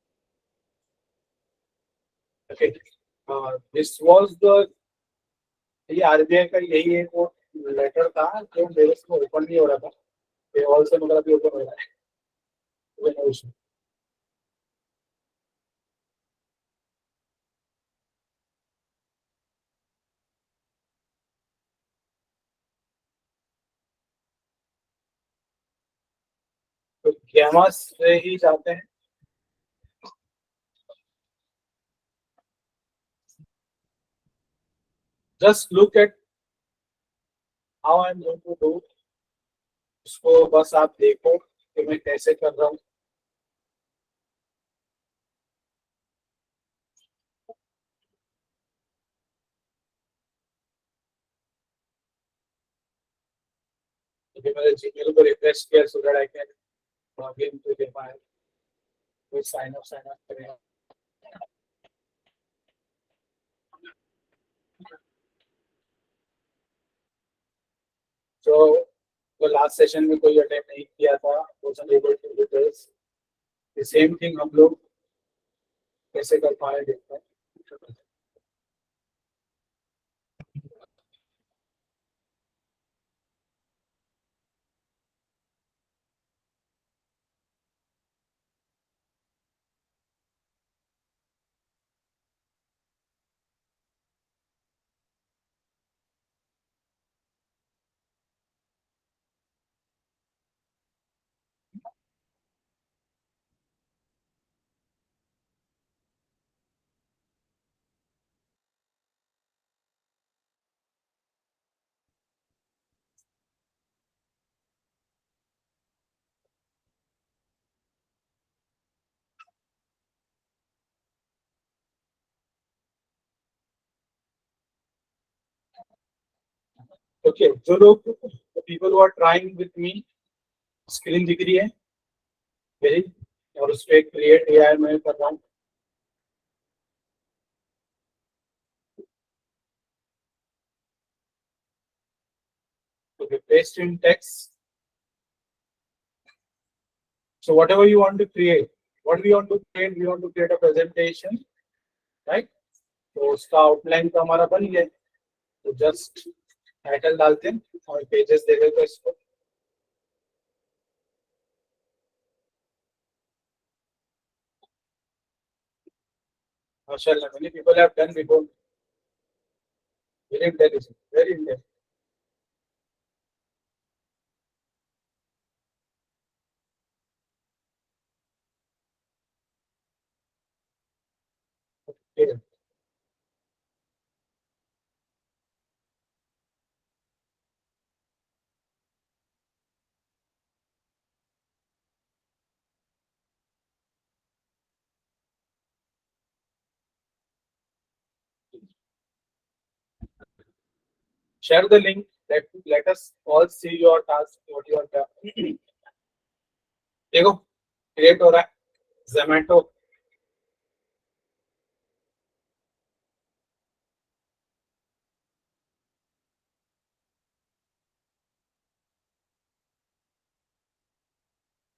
ओके, दिस वाज द, ये आरबीआई का यही एक वो लेटर था जो मेरे से ओपन नहीं हो रहा था. ये ऑल से मतलब अभी ओपन हो रहा है. कोई no issue. तो गैमा से ही जाते हैं. Just look at how I am going to do. उसको बस आप देखो कि मैं कैसे कर रहा हूँ. अभी मैंने जीमेल को रिफ्रेश किया so that I can log in to my, कोई साइन अप करें. तो वो लास्ट सेशन में कोई अटेंड नहीं किया था, was unable to do this. The same thing हम लोग कैसे कर पाए देखते हैं. ओके, जो लोग people who are trying with me, screen दिख रही है मेरी, और उस पर क्रिएट एआई मैं कर रहा हूँ. Okay, paste in text. So whatever you want to create, what we want to create, we want to create a presentation, right? तो उसका आउटलाइन तो हमारा बन गया. तो जस्ट टाइटल डालते हैं और पेजेस दे देते हैं इसको. माशाल्लाह, many people have done before. Very intelligent, very intelligent. Okay. Share the link. Let us all see your task. What you have done. देखो, क्रिएट हो रहा है. Zomato.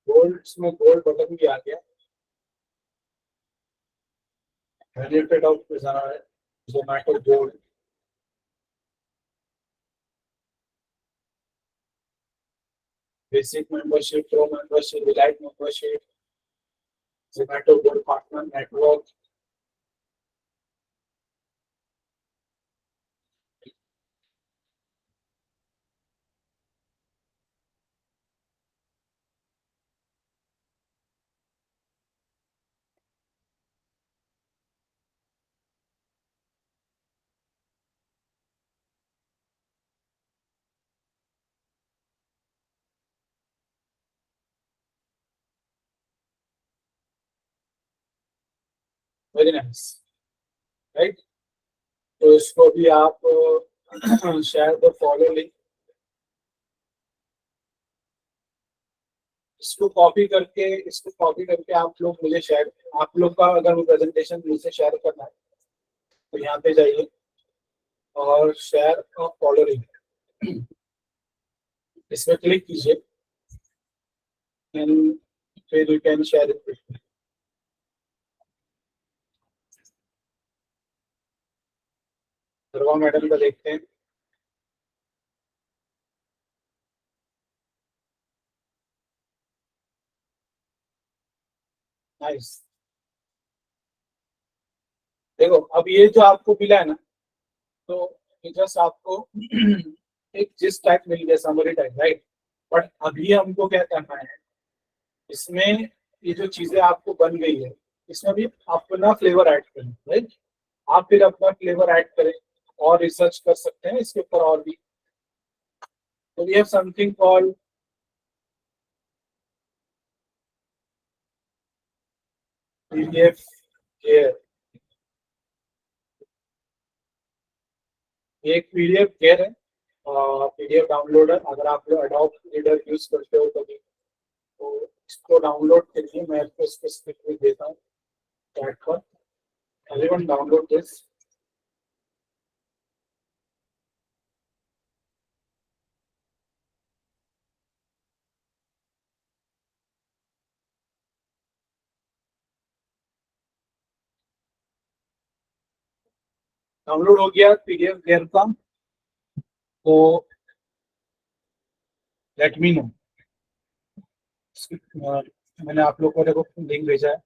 गोल्ड में गोल्ड बटन भी आ गया. Benefit of Zomato gold. Basic membership, pro membership, delight membership, Zomato gold partner network. Very nice, right. तो इसको भी आप शेयर द फॉलो लिंक. इसको कॉपी करके आप लोग मुझे शेयर. आप लोग का अगर वो प्रेजेंटेशन मुझसे शेयर करना है तो यहाँ पे जाइए और शेयर फॉलो लिंक, इसमें क्लिक कीजिए. एंड फिर you can share it. Durga madam का देखते हैं. नाइस. देखो, अब ये जो आपको मिला है ना, तो ये जस्ट आपको एक जिस टाइप मिल गया, समरी टाइप, राइट. बट अभी हमको क्या करना है, इसमें ये जो चीजें आपको बन गई है, इसमें भी अपना फ्लेवर ऐड करें, राइट. आप फिर अपना फ्लेवर ऐड करें और रिसर्च कर सकते हैं इसके ऊपर और भी. तो we have something called PDF care. ये एक पीडीएफ केयर है, पीडीएफ डाउनलोडर. अगर आप लोग अडोब रीडर यूज करते हो कभी, तो इसको डाउनलोड के लिए मैं आपको स्पेसिफिकली देता हूँ चैट पर. Everyone download this. डाउनलोड हो गया पीडीएफ केयर का. तो लेट मी नो. मैंने आप लोग को देखो लिंक भेजा है.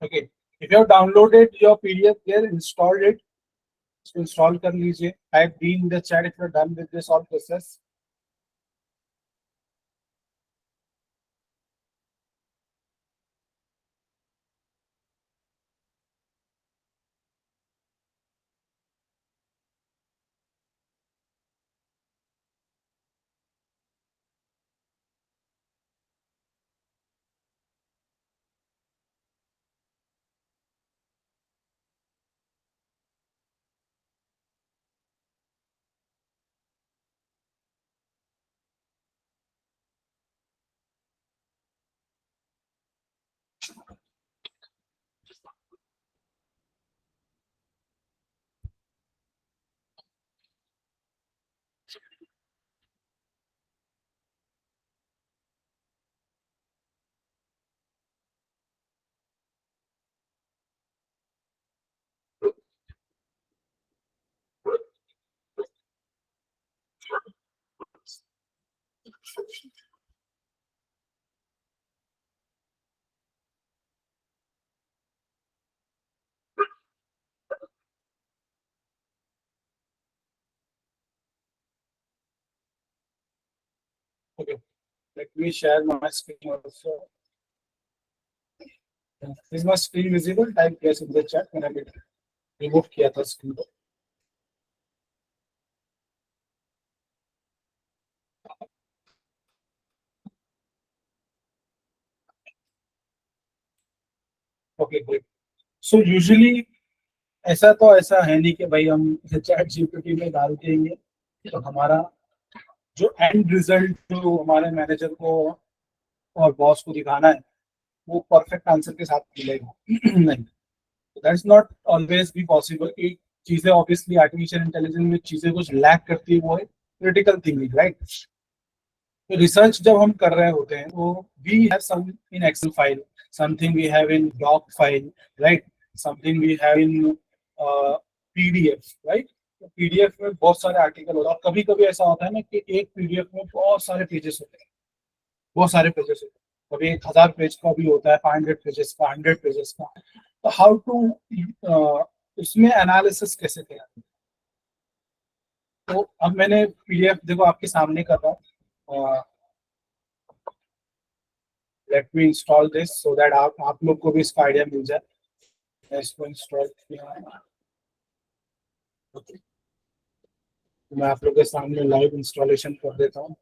Okay, if you have downloaded your PDF there, installed it, so install कर लीजिए. Type D in the chat if you're done with this all process. Okay, let me share my screen also. Is my screen visible? Type yes in the chat. मैंने अभी remove किया था screen को. Okay, great. So usually ऐसा तो ऐसा है नहीं कि भाई हम चैट जीपीटी में डाल देंगे तो हमारा जो एंड रिजल्ट जो हमारे मैनेजर को और बॉस को दिखाना है वो परफेक्ट आंसर के साथ मिलेगा. नहीं, that's not always be possible. एक चीजें ऑब्वियसली आर्टिफिशियल इंटेलिजेंस में चीजें कुछ लैक करती है, वो है क्रिटिकल थिंकिंग, राइट. तो रिसर्च जब हम कर रहे होते हैं वो we have some in Excel file, something we have in doc file, right, something we have in PDF, right. PDF में बहुत सारे आर्टिकल होता है और कभी कभी ऐसा होता है ना कि एक पीडीएफ में बहुत सारे पेजेस होते हैं, बहुत सारे पेजेस होते हैं. कभी 1000 पेज का भी होता है, 500 पेजेस का, 100 पेजेस का. तो हाउ टू उसमें एनालिसिस कैसे किया. तो अब मैंने पीडीएफ देखो आपके सामने कर रहा हूँ. Let me install this so that आप लोग को भी इसका आइडिया मिल जाए. मैं इसको इंस्टॉल किया. Okay. मैं आप लोग के सामने लाइव इंस्टॉलेशन कर देता हूँ.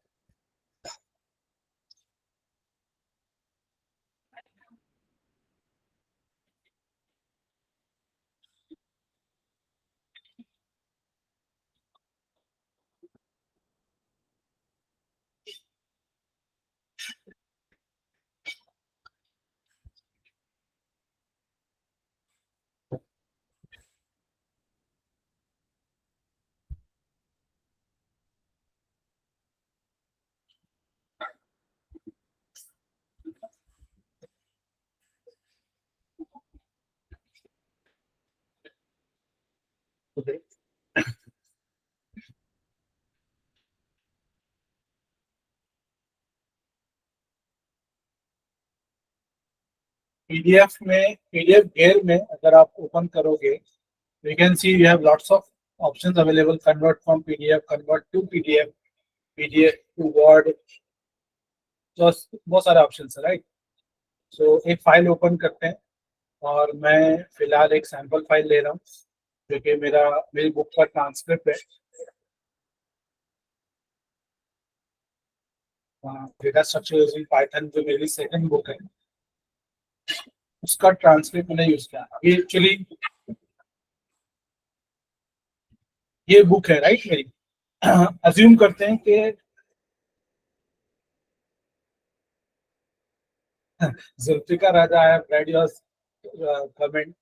पीडीएफ में, पीडीएफ गेयर में अगर आप ओपन करोगे you can see you have lots of options available. Convert from PDF, convert to PDF, PDF to Word. just बहुत सारे ऑप्शंस है, राइट. सो एक फाइल ओपन करते हैं और मैं फिलहाल एक सैंपल फाइल ले रहा हूँ जो कि मेरी बुक का ट्रांसक्रिप्ट है. डेटा स्ट्रक्चर यूजिंग पाइथन जो मेरी सेकंड बुक है उसका ट्रांसक्रिप्ट मैंने यूज किया. ये एक्चुअली ये बुक है, राइट, मेरी. अज्यूम करते हैं कि Zulfiqar Raja, I have read your comment.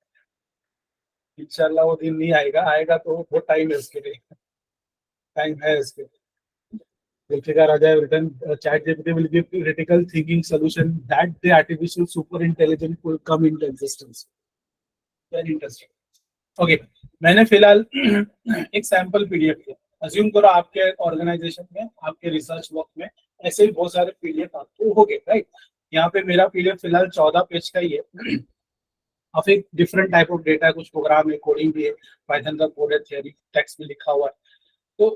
इंशाल्लाह वो दिन नहीं आएगा, आएगा तो बहुत टाइम है उसके लिए, टाइम है इसके. जुल्फिकार राजा have written ChatGPT will give critical thinking solution that the artificial super intelligence will come into existence. Very interesting. Okay, मैंने फिलहाल एक सैंपल पीडीएफ किया. अज्यूम करो आपके ऑर्गेनाइजेशन में, आपके रिसर्च वर्क में ऐसे ही बहुत सारे पीडीएफ आपको हो गए, राइट. यहाँ पे मेरा पीडीएफ फिलहाल 14 पेज का ही है. और फिर डिफरेंट टाइप ऑफ डेटा, कुछ प्रोग्राम है, कोडिंग भी है, पाइथन का कोड है, थियरी टेक्स्ट भी लिखा हुआ है। तो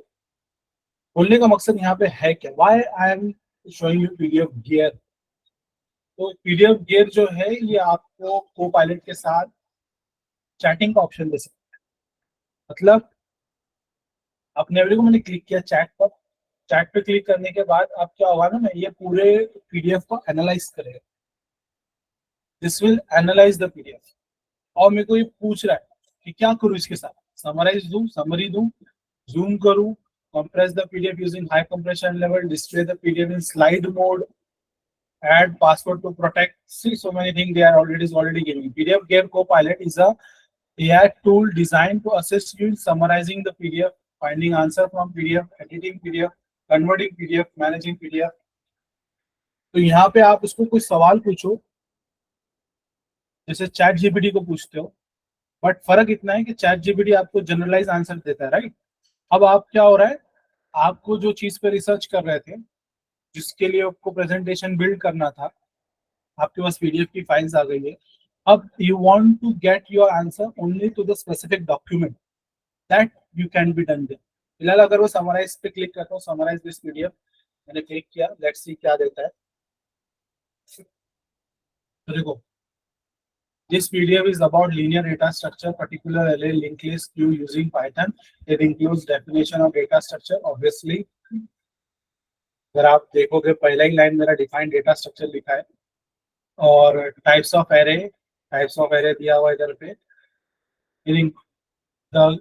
बोलने का मकसद यहाँ पे है क्या, why I am showing you PDF gear. तो पीडीएफ गियर जो है ये आपको को पायलट के साथ चैटिंग का ऑप्शन दे सकता है। मतलब अपने एवरी को मैंने क्लिक किया चैट पर, चैट पे क्लिक करने के बाद अब क्या होगा ना, मैं ये पूरे पीडीएफ को एनालाइज करेगा, this will analyse the PDF. और मेरे को ये पूछ रहा है कि क्या करूँ इसके साथ, समराइज दूं, समरी दूं, जूम करूं, compress the PDF using high compression level, display the PDF in slide mode, add password to protect. See, so many things they are already giving. PDF Gear Copilot is a AI tool designed to assist you in summarizing the PDF, finding answer from PDF, editing PDF, converting PDF, managing PDF. तो यहाँ पे आप उसको कोई सवाल पूछो जैसे chat GPT को पूछते हो, बट फर्क इतना है कि चैट जीपीटी आपको जनरलाइज आंसर देता है, राइट। अब आप क्या हो रहा है, आपको जो चीज पे रिसर्च कर रहे थे, जिसके लिए आपको प्रेजेंटेशन बिल्ड करना था, आपके पास पीडीएफ की फाइल्स आ गई है। अब you want to get your answer only to the specific document that you can be done there. फिलहाल अगर वो समराइज पे क्लिक करता हूँ, समराइज दिस पीडीएफ, मैंने क्लिक किया, लेट्स सी क्या देता है। तो देखो, this PDF is about linear data structure, particular array linked list queue using Python. It includes definition of data structure, obviously। अगर आप देखोगे पहला ही लाइन मेरा डिफाइंड डेटा स्ट्रक्चर लिखा है, और टाइप्स ऑफ एरे दिया हुआ इधर पे। the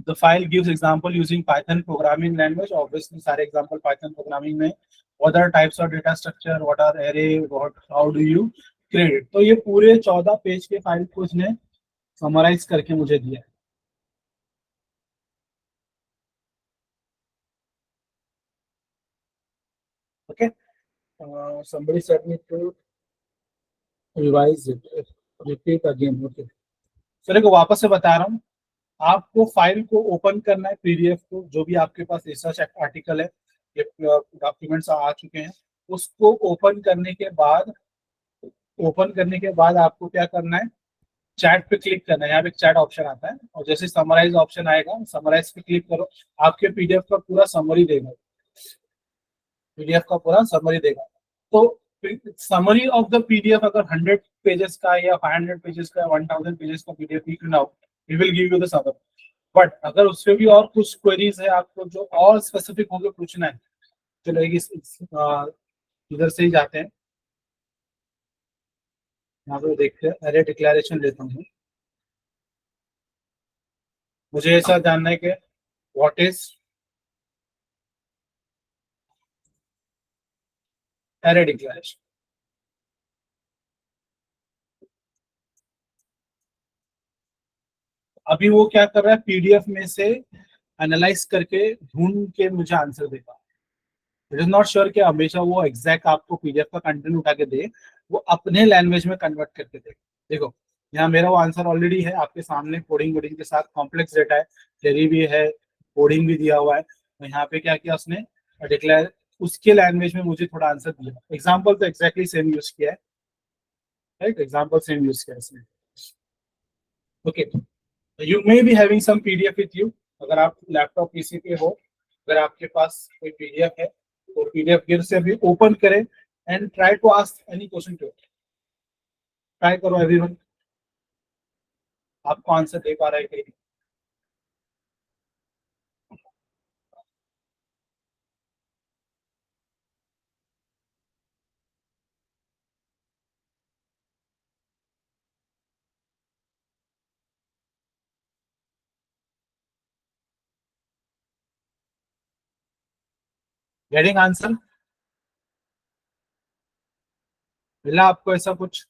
the file gives example using Python programming language, obviously सारे example Python programming में। what are types of data structure, what are array, what how do you create it। तो ये पूरे 14 page के फाइल को इसने समराइज करके मुझे दिया है। Okay, somebody said me to revise it, repeat again। Okay, चलिए को वापस से बता रहा हूँ। आपको फाइल को ओपन करना है, पीडीएफ को, जो भी आपके पास रिसर्च आर्टिकल है, ये डॉक्यूमेंट्स आ चुके हैं, उसको ओपन करने के बाद आपको क्या करना है, चैट पे क्लिक करना है। यहाँ पे चैट ऑप्शन आता है, और जैसे समराइज ऑप्शन आएगा, समराइज पे क्लिक करो, आपके पीडीएफ का पूरा समरी देगा, पीडीएफ का पूरा समरी देगा। तो समरी ऑफ द पीडीएफ अगर 100 पेजेस का या 500 पेजेस का, 1000 पेजेस का पीडीएफ लिख रहा हो, it will give you the summary. But अगर उससे भी और कुछ क्वेरीज है आपको जो और स्पेसिफिक होकर पूछना है, चलो इधर से ही जाते हैं, यहाँ पे देखते हैं, एरे डिक्लेरेशन लेता हूँ। मुझे ऐसा जानना है कि व्हाट इज एरे डिक्लेरेशन। अभी वो क्या कर रहा है, पीडीएफ में से एनालाइज करके ढूंढ के मुझे आंसर देगा। इट इज नॉट श्योर कि हमेशा वो एग्जैक्ट आपको पीडीएफ का कंटेंट उठा के दे, वो अपने लैंग्वेज में कन्वर्ट करके दे। देखो, यहाँ मेरा वो आंसर ऑलरेडी है आपके सामने, कोडिंग वोडिंग के साथ, कॉम्प्लेक्स डेटा है, थ्योरी भी है, कोडिंग भी दिया हुआ है। तो यहाँ पे क्या किया उसने, डिक्लेयर उसके लैंग्वेज में मुझे थोड़ा आंसर दिया। एग्जाम्पल तो एक्जैक्टली सेम यूज किया है, राइट, एग्जाम्पल सेम यूज किया है इसमें। Okay, you may be having some PDF with you. अगर आप लैपटॉप पीसी पे हो, अगर आपके पास कोई पीडीएफ है, तो पीडीएफ गिर से भी ओपन करें and try to ask any question to it. Try करो एवरीवन, आपको आंसर दे पा रहा है कि नहीं। गेटिंग आंसर मिला आपको ऐसा कुछ?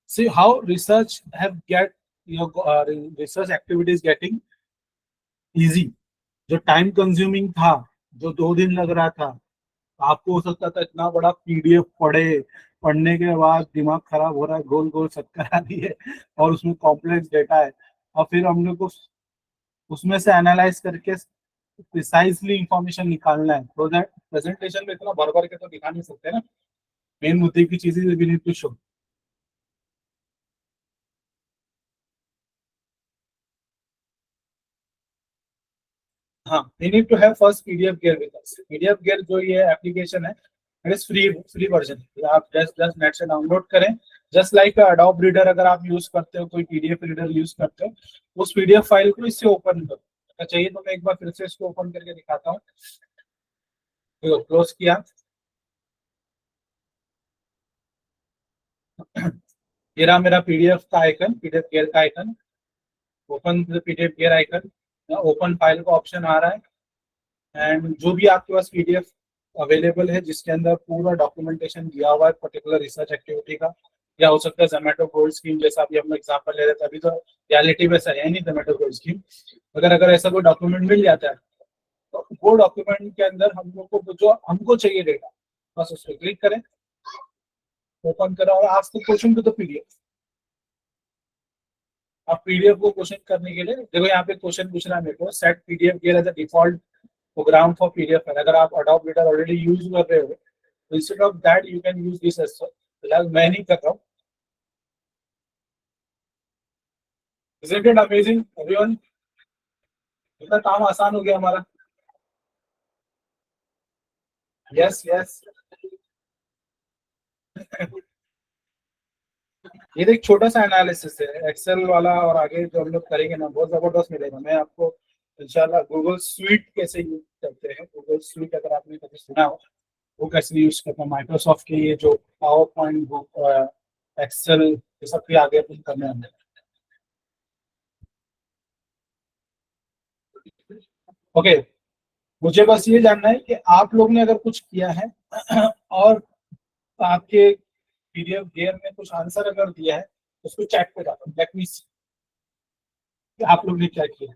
See how research have get your research activities getting easy। जो टाइम कंज्यूमिंग था, जो 2 दिन लग रहा था, आपको हो सकता था इतना बड़ा पीडीएफ पढ़ने के बाद दिमाग खराब हो रहा है, गोल गोल चक्कर आ रही है, और उसमें कॉम्प्लेक्स डेटा है, और फिर हम लोग को उसमें से एनालाइज करके प्रिसाइजली इंफॉर्मेशन निकालना है तो दैट प्रेजेंटेशन में इतना भर भर के तो दिखा नहीं सकते ना, मेन मुद्दे की चीजें वी नीड टू शो। हाँ, we need to have first PDF gear with us. PDF gear जो ये एप्लीकेशन है, it is free, free version. आप जस्ट जस्ट नेट से डाउनलोड करें। जस्ट लाइक अडोब रीडर, अगर आप यूज करते हो, कोई पीडीएफ रीडर यूज करते हो, उस पीडीएफ फाइल को इससे ओपन करो। अगर चाहिए तो मैं एक बार फिर से इसको ओपन करके दिखाता हूँ। क्लोज किया, ये रहा मेरा पीडीएफ का आइकन, पीडीएफ गेयर का icon. Open PDF gear icon, open file का ऑप्शन आ रहा है। एंड जो भी आपके पास पीडीएफ अवेलेबल है जिसके अंदर पूरा डॉक्यूमेंटेशन दिया हुआ है पर्टिकुलर रिसर्च एक्टिविटी का, या हो सकता है जोमेटो गोल्ड स्कीम, जैसा अभी हम एग्जांपल ले रहे थे। अभी तो रियलिटी वैसा है नहीं जोमेटो गोल्ड स्कीम। अगर अगर ऐसा कोई डॉक्यूमेंट मिल जाता है तो वो डॉक्यूमेंट के अंदर हम लोग को जो हमको चाहिए डेटा, बस उस पर क्लिक करें, ओपन करें और आज तक क्वेश्चन टू द पीडीएफ। आप पीडीएफ को क्वेश्चन करने के लिए देखो, यहाँ पे क्वेश्चन पूछ रहा है मेरे को, set PDF gear as a default program for PDF file. अगर आप अडोब रीडर ऑलरेडी यूज कर रहे हो तो instead of that you can use this as. फिलहाल मैं नहीं कर रहा हूँ। Isn't it amazing everyone? इतना काम आसान हो गया हमारा। Yes yes. ये तो एक छोटा सा एनालिसिस है एक्सेल वाला, और आगे जो हम लोग करेंगे ना बहुत जबरदस्त मिलेगा। मैं आपको इंशाल्लाह गूगल स्वीट कैसे यूज करते हैं, गूगल स्वीट अगर आपने कभी सुना हो, वो कैसे यूज करते हैं, माइक्रोसॉफ्ट के ये जो पावर पॉइंट बुक, एक्सेल, ये सब भी आगे अपन करने वाले हैं। ओके, मुझे बस ये जानना है कि आप लोग ने अगर कुछ किया है और आपके पीडीएफ गेयर में कुछ आंसर अगर दिया है, उसको चैट पे डालो, लेट मी सी कि आप लोग ने क्या किया।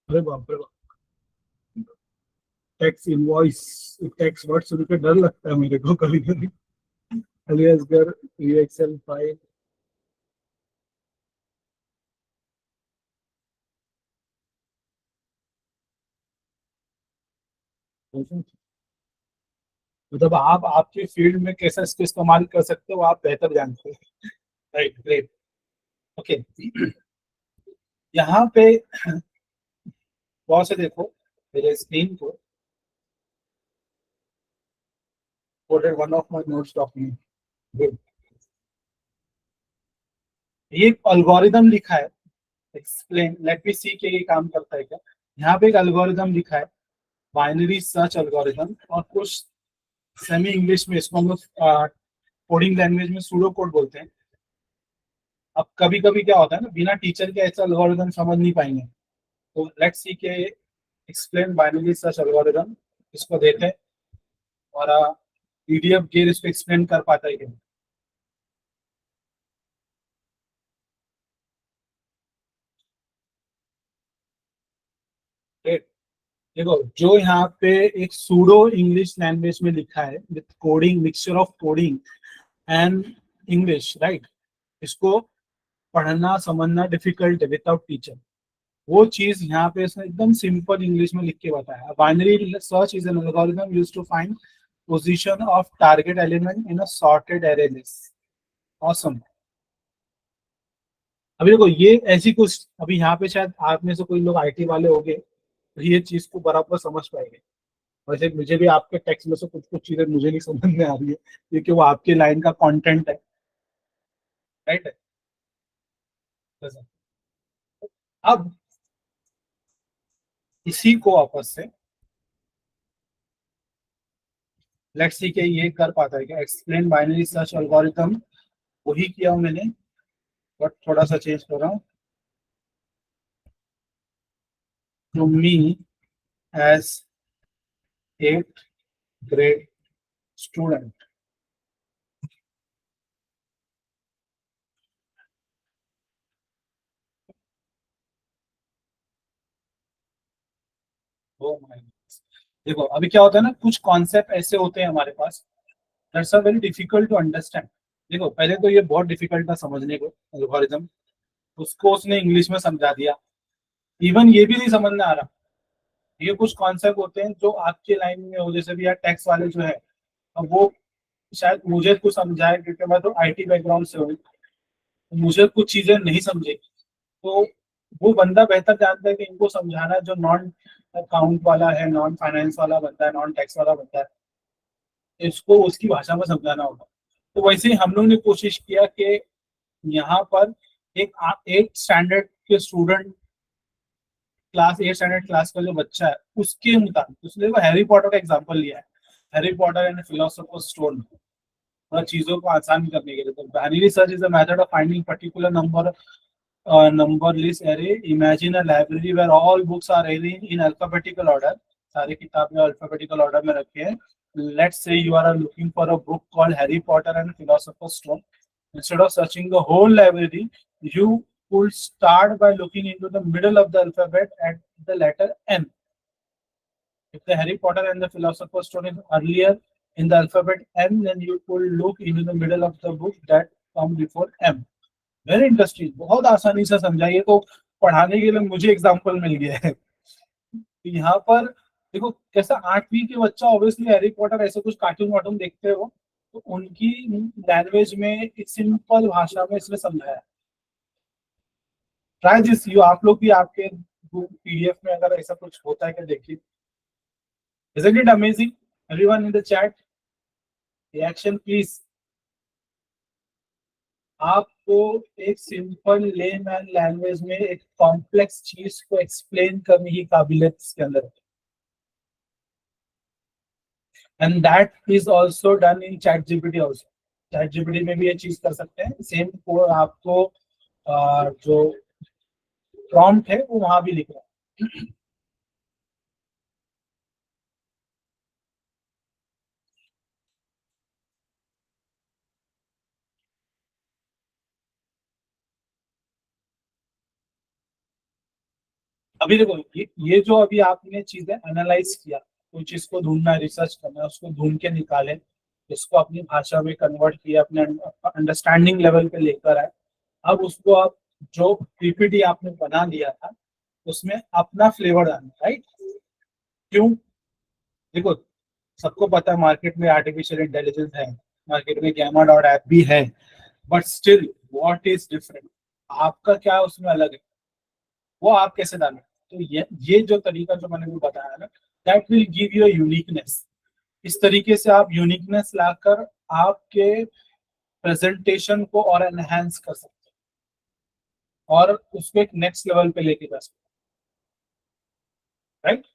अरे बाप रे बाप, टैक्स इनवॉइस, टैक्स वर्ड सुन के डर लगता है मेरे को कभी कभी। अलियासगर ये एक्सेल फाइल। मतलब आप आपके फील्ड में कैसे इसको इस्तेमाल कर सकते हो आप बेहतर जानते हैं। Right, great. ओके, यहाँ पे बहुत से देखो मेरे स्क्रीन को, one of my notes document. Good. ये अल्गोरिदम लिखा है, एक्सप्लेन, लेट मी सी के ये काम करता है क्या। यहाँ पे एक अल्गोरिदम लिखा है, बाइनरी सर्च अल्गोरिदम, और कुछ सेमी इंग्लिश में इसको हम लोग कोडिंग लैंग्वेज में सूडो कोड बोलते हैं। अब कभी कभी क्या होता है ना, बिना टीचर के ऐसा एल्गोरिदम समझ नहीं पाएंगे। तो लेट्स सी के एक्सप्लेन बाइनरी सर्च एल्गोरिदम, इसको देते हैं और पीडीएफ गेर इसको एक्सप्लेन कर पाता है क्या। Great. देखो जो यहाँ पे एक सूडो इंग्लिश लैंग्वेज में लिखा है with coding, mixture of coding and English, right, इसको पढ़ना समझना डिफिकल्ट है विदाउट टीचर। वो चीज यहाँ पे इसने एकदम सिंपल इंग्लिश में लिख के बताया। Binary search is an algorithm used to find position of target element in a sorted array list. Awesome. अभी देखो ये ऐसी कुछ, अभी यहाँ पे शायद आप में से कोई लोग आईटी वाले होंगे तो ये चीज को बराबर समझ पाएंगे। वैसे मुझे भी आपके टेक्स्ट में से कुछ कुछ चीजें मुझे नहीं समझ में आ रही है, क्योंकि वो आपके लाइन का कंटेंट है, राइट है। अब इसी को आपस से लेट्स सी के ये कर पाता है क्या, एक्सप्लेन बाइनरी सर्च एल्गोरिथम, वही किया हूं मैंने, बट थोड़ा सा चेंज कर रहा हूँ। To me as 8th grade student, oh my, देखो अभी क्या होता है ना, कुछ कॉन्सेप्ट ऐसे होते हैं हमारे पास that's are very difficult to understand. देखो पहले तो ये बहुत डिफिकल्ट था समझने को एल्गोरिथम, उसको उसने इंग्लिश में समझा दिया। इवन ये भी नहीं समझ में आ रहा। ये कुछ कॉन्सेप्ट होते हैं जो आपके लाइन में हो, जैसे भी यार टैक्स वाले जो है, अब वो शायद मुझे कुछ समझाए क्योंकि मैं तो आईटी बैकग्राउंड से हूँ, तो मुझे कुछ चीजें नहीं समझे, तो वो बंदा बेहतर जानता है कि इनको समझाना, जो नॉन अकाउंट वाला है, नॉन फाइनेंस वाला बंदा है, नॉन टैक्स वाला बंदा है, इसको उसकी भाषा में समझाना होगा। तो वैसे ही हम लोग ने कोशिश किया कि यहाँ पर एक 8 स्टैंडर्ड के स्टूडेंट, क्लास 8 स्टैंडर्ड क्लास का जो बच्चा है, उसके मुताबिक उसने वो हैरी पॉटर का एग्जांपल लिया है, Harry Potter and philosopher stone, थोड़ा चीजों को आसान करने के लिए। तो binary search is a method of finding particular number list array. Imagine a library where all books are arranged in alphabetical order, सारे किताबें अल्फाबेटिकल ऑर्डर में रखे हैं। Let's say you are looking for a book called Harry Potter and philosopher stone. Instead of searching the whole library, you could start by looking into the middle of the alphabet at the letter M. If the Harry Potter and the Philosopher's Stone is earlier in the alphabet M, then you could look into the middle of the book that come before M. Very interesting, बहुत आसानी से समझाइए, तो पढ़ाने के लिए मुझे example मिल गया है। तो यहाँ पर देखो कैसा 8वीं के बच्चा ऑब्वियसली हैरी पॉटर ऐसे कुछ कार्टून वार्टून देखते हो, तो उनकी लैंग्वेज में सिंपल भाषा में इसमें समझाया। ट्राई दिस, यू आप लोग भी आपके पीडीएफ में अगर ऐसा कुछ होता है क्या देखिए। Isn't it amazing? Everyone in the chat, reaction please. आपको एक सिंपल लेमैन लैंग्वेज में एक कॉम्प्लेक्स चीज को एक्सप्लेन करने की काबिलियत इसके अंदर है, and that is also done in chat GPT also. Chat GPT में भी ये चीज कर सकते हैं, सेम को आपको जो प्रॉम्प्ट है वो वहां भी लिख रहा है। अभी देखो ये जो अभी आपने चीजें एनालाइज किया, कोई चीज को ढूंढना है, रिसर्च करना है, उसको ढूंढ के निकाले, उसको अपनी भाषा में कन्वर्ट किया, अपने अंडरस्टैंडिंग लेवल पे लेकर आए। अब उसको आप जो पीपीटी आपने बना दिया था उसमें अपना फ्लेवर डालना, राइट? क्यों? देखो सबको पता है मार्केट में आर्टिफिशियल इंटेलिजेंस है, मार्केट में गैमा डॉट ऐप भी है, but still what is different, आपका क्या उसमें अलग है, वो आप कैसे डालें? तो ये जो तरीका जो मैंने भी बताया ना, that will give you uniqueness. इस तरीके से आप यूनिकनेस लाकर आपके प्रेजेंटेशन को और एनहेंस कर सकते हैं और उसको एक नेक्स्ट लेवल पे लेके जा सकते हैं, राइट?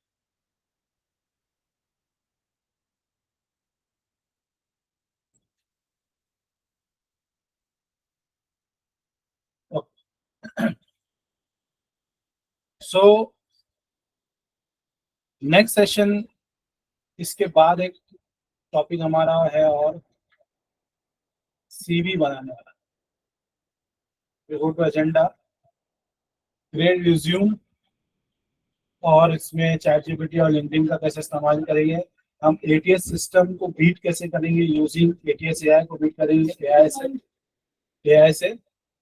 सो नेक्स्ट सेशन, इसके बाद एक टॉपिक हमारा है और सीवी बनाने वाला, go to agenda, create resume, और इसमें चैट जीपीटी और लिंक्डइन का कैसे इस्तेमाल करेंगे, हम एटीएस सिस्टम को बीट कैसे करेंगे, यूजिंग एटीएस एआई को बीट करेंगे एआई से,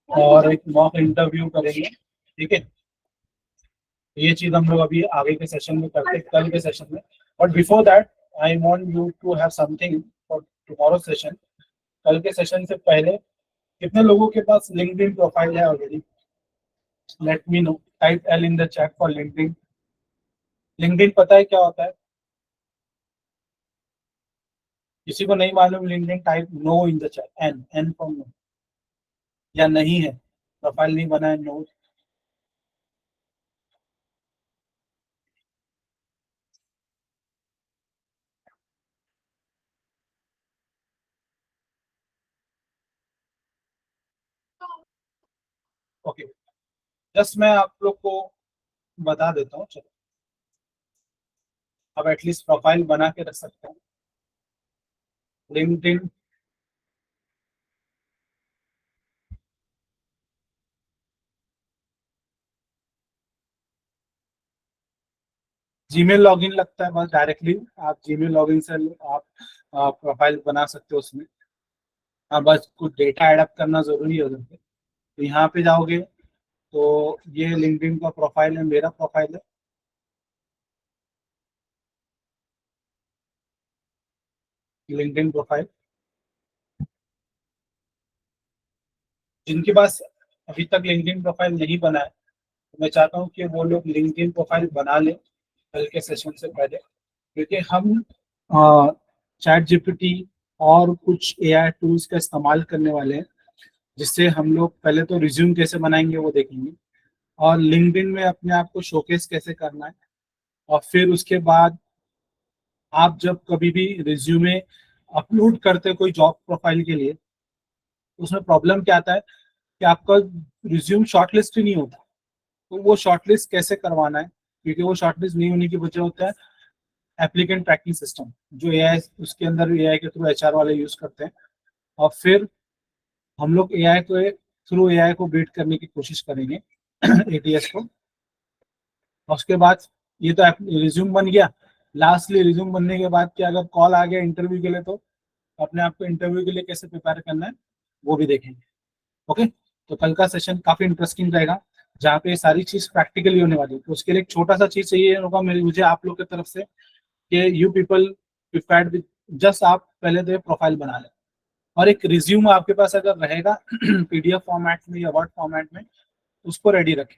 और एक मॉक इंटरव्यू करेंगे, ठीक है? ये चीज हम लोग अभी आगे के सेशन में करते हैं, कल के सेशन में। But before that I want you to have something for tomorrow session. कल के सेशन से पहले कितने लोगों के पास लिंक्डइन प्रोफाइल है already? Let me know, type L in the chat for LinkedIn. LinkedIn पता है क्या होता है? किसी को नहीं मालूम LinkedIn, type no in the chat, N N for no, या नहीं है, प्रोफाइल नहीं बना है, नो। ओके, जस्ट मैं आप लोग को बता देता हूँ, चलो अब एटलीस्ट प्रोफाइल बना के रख सकते हैं लिंक्डइन। जीमेल लॉगिन लगता है बस, डायरेक्टली आप जीमेल लॉगिन से आप प्रोफाइल बना सकते हो उसमें। हाँ, बस कुछ डेटा एड अप करना जरूरी है उधर पे। तो यहाँ पे जाओगे तो ये लिंक्डइन का प्रोफाइल है, मेरा प्रोफाइल है, लिंक्डइन प्रोफाइल। जिनके पास अभी तक लिंक्डइन प्रोफाइल नहीं बना है, तो मैं चाहता हूँ कि वो लोग लिंक्डइन प्रोफाइल बना लें कल के सेशन से पहले, क्योंकि हम चैट जीपीटी और कुछ एआई टूल्स का इस्तेमाल करने वाले हैं, जिससे हम लोग पहले तो रिज्यूम कैसे बनाएंगे वो देखेंगे, और लिंक्डइन में अपने आप को शोकेस कैसे करना है। और फिर उसके बाद आप जब कभी भी रिज्यूमे अपलोड करते हैं कोई जॉब प्रोफाइल के लिए, तो उसमें प्रॉब्लम क्या आता है कि आपका रिज्यूम शॉर्टलिस्ट ही नहीं होता। तो वो शॉर्टलिस्ट कैसे करवाना है, क्योंकि वो शॉर्टलिस्ट नहीं होने की वजह होता है एप्लीकेंट ट्रैकिंग सिस्टम, जो एआई उसके अंदर एआई के थ्रू एचआर वाले यूज करते हैं। और फिर हम लोग एआई को थ्रू एआई को बीट करने की कोशिश करेंगे एटीएस को। और उसके बाद ये तो रिज्यूम बन गया। लास्टली रिज्यूम बनने के बाद कि अगर कॉल आ गया इंटरव्यू के लिए, तो अपने आप को इंटरव्यू के लिए कैसे प्रिपेयर करना है वो भी देखेंगे। ओके, तो कल का सेशन काफी इंटरेस्टिंग रहेगा, जहाँ पे ये सारी चीज प्रैक्टिकली होने वाली है। तो उसके लिए एक छोटा सा चीज चाहिए होगा मुझे आप लोग की तरफ से, कि you people prepared with, just आप पहले तो प्रोफाइल बना लें, और एक रिज्यूम आपके पास अगर रहेगा पीडीएफ फॉर्मेट में या वर्ड फॉर्मेट में, उसको रेडी रखें।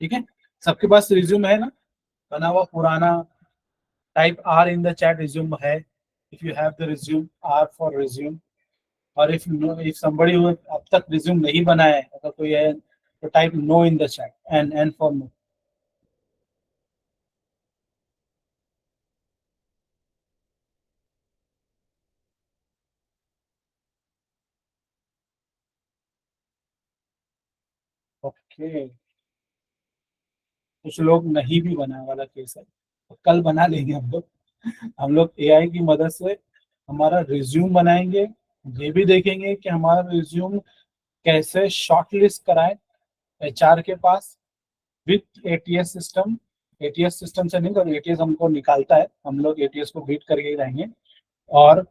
ठीक है, सबके पास रिज्यूम है ना, बना हुआ पुराना? Type R in the chat resume है, if you have the resume, R for resume. और इफ somebody who अब तक रिज्यूम नहीं बनाया है, अगर कोई है, तो type no in the chat, N for no. Okay, कुछ लोग नहीं भी बनाने वाला केस है, तो कल बना लेंगे हम लोग। हम लोग एआई की मदद से हमारा रिज्यूम बनाएंगे, ये भी देखेंगे कि हमारा रिज्यूम कैसे शॉर्टलिस्ट कराएं एचआर के पास with ATS system. ATS system से नहीं, तो एटीएस हमको निकालता है, हम लोग एटीएस को बीट करके ही रहेंगे। और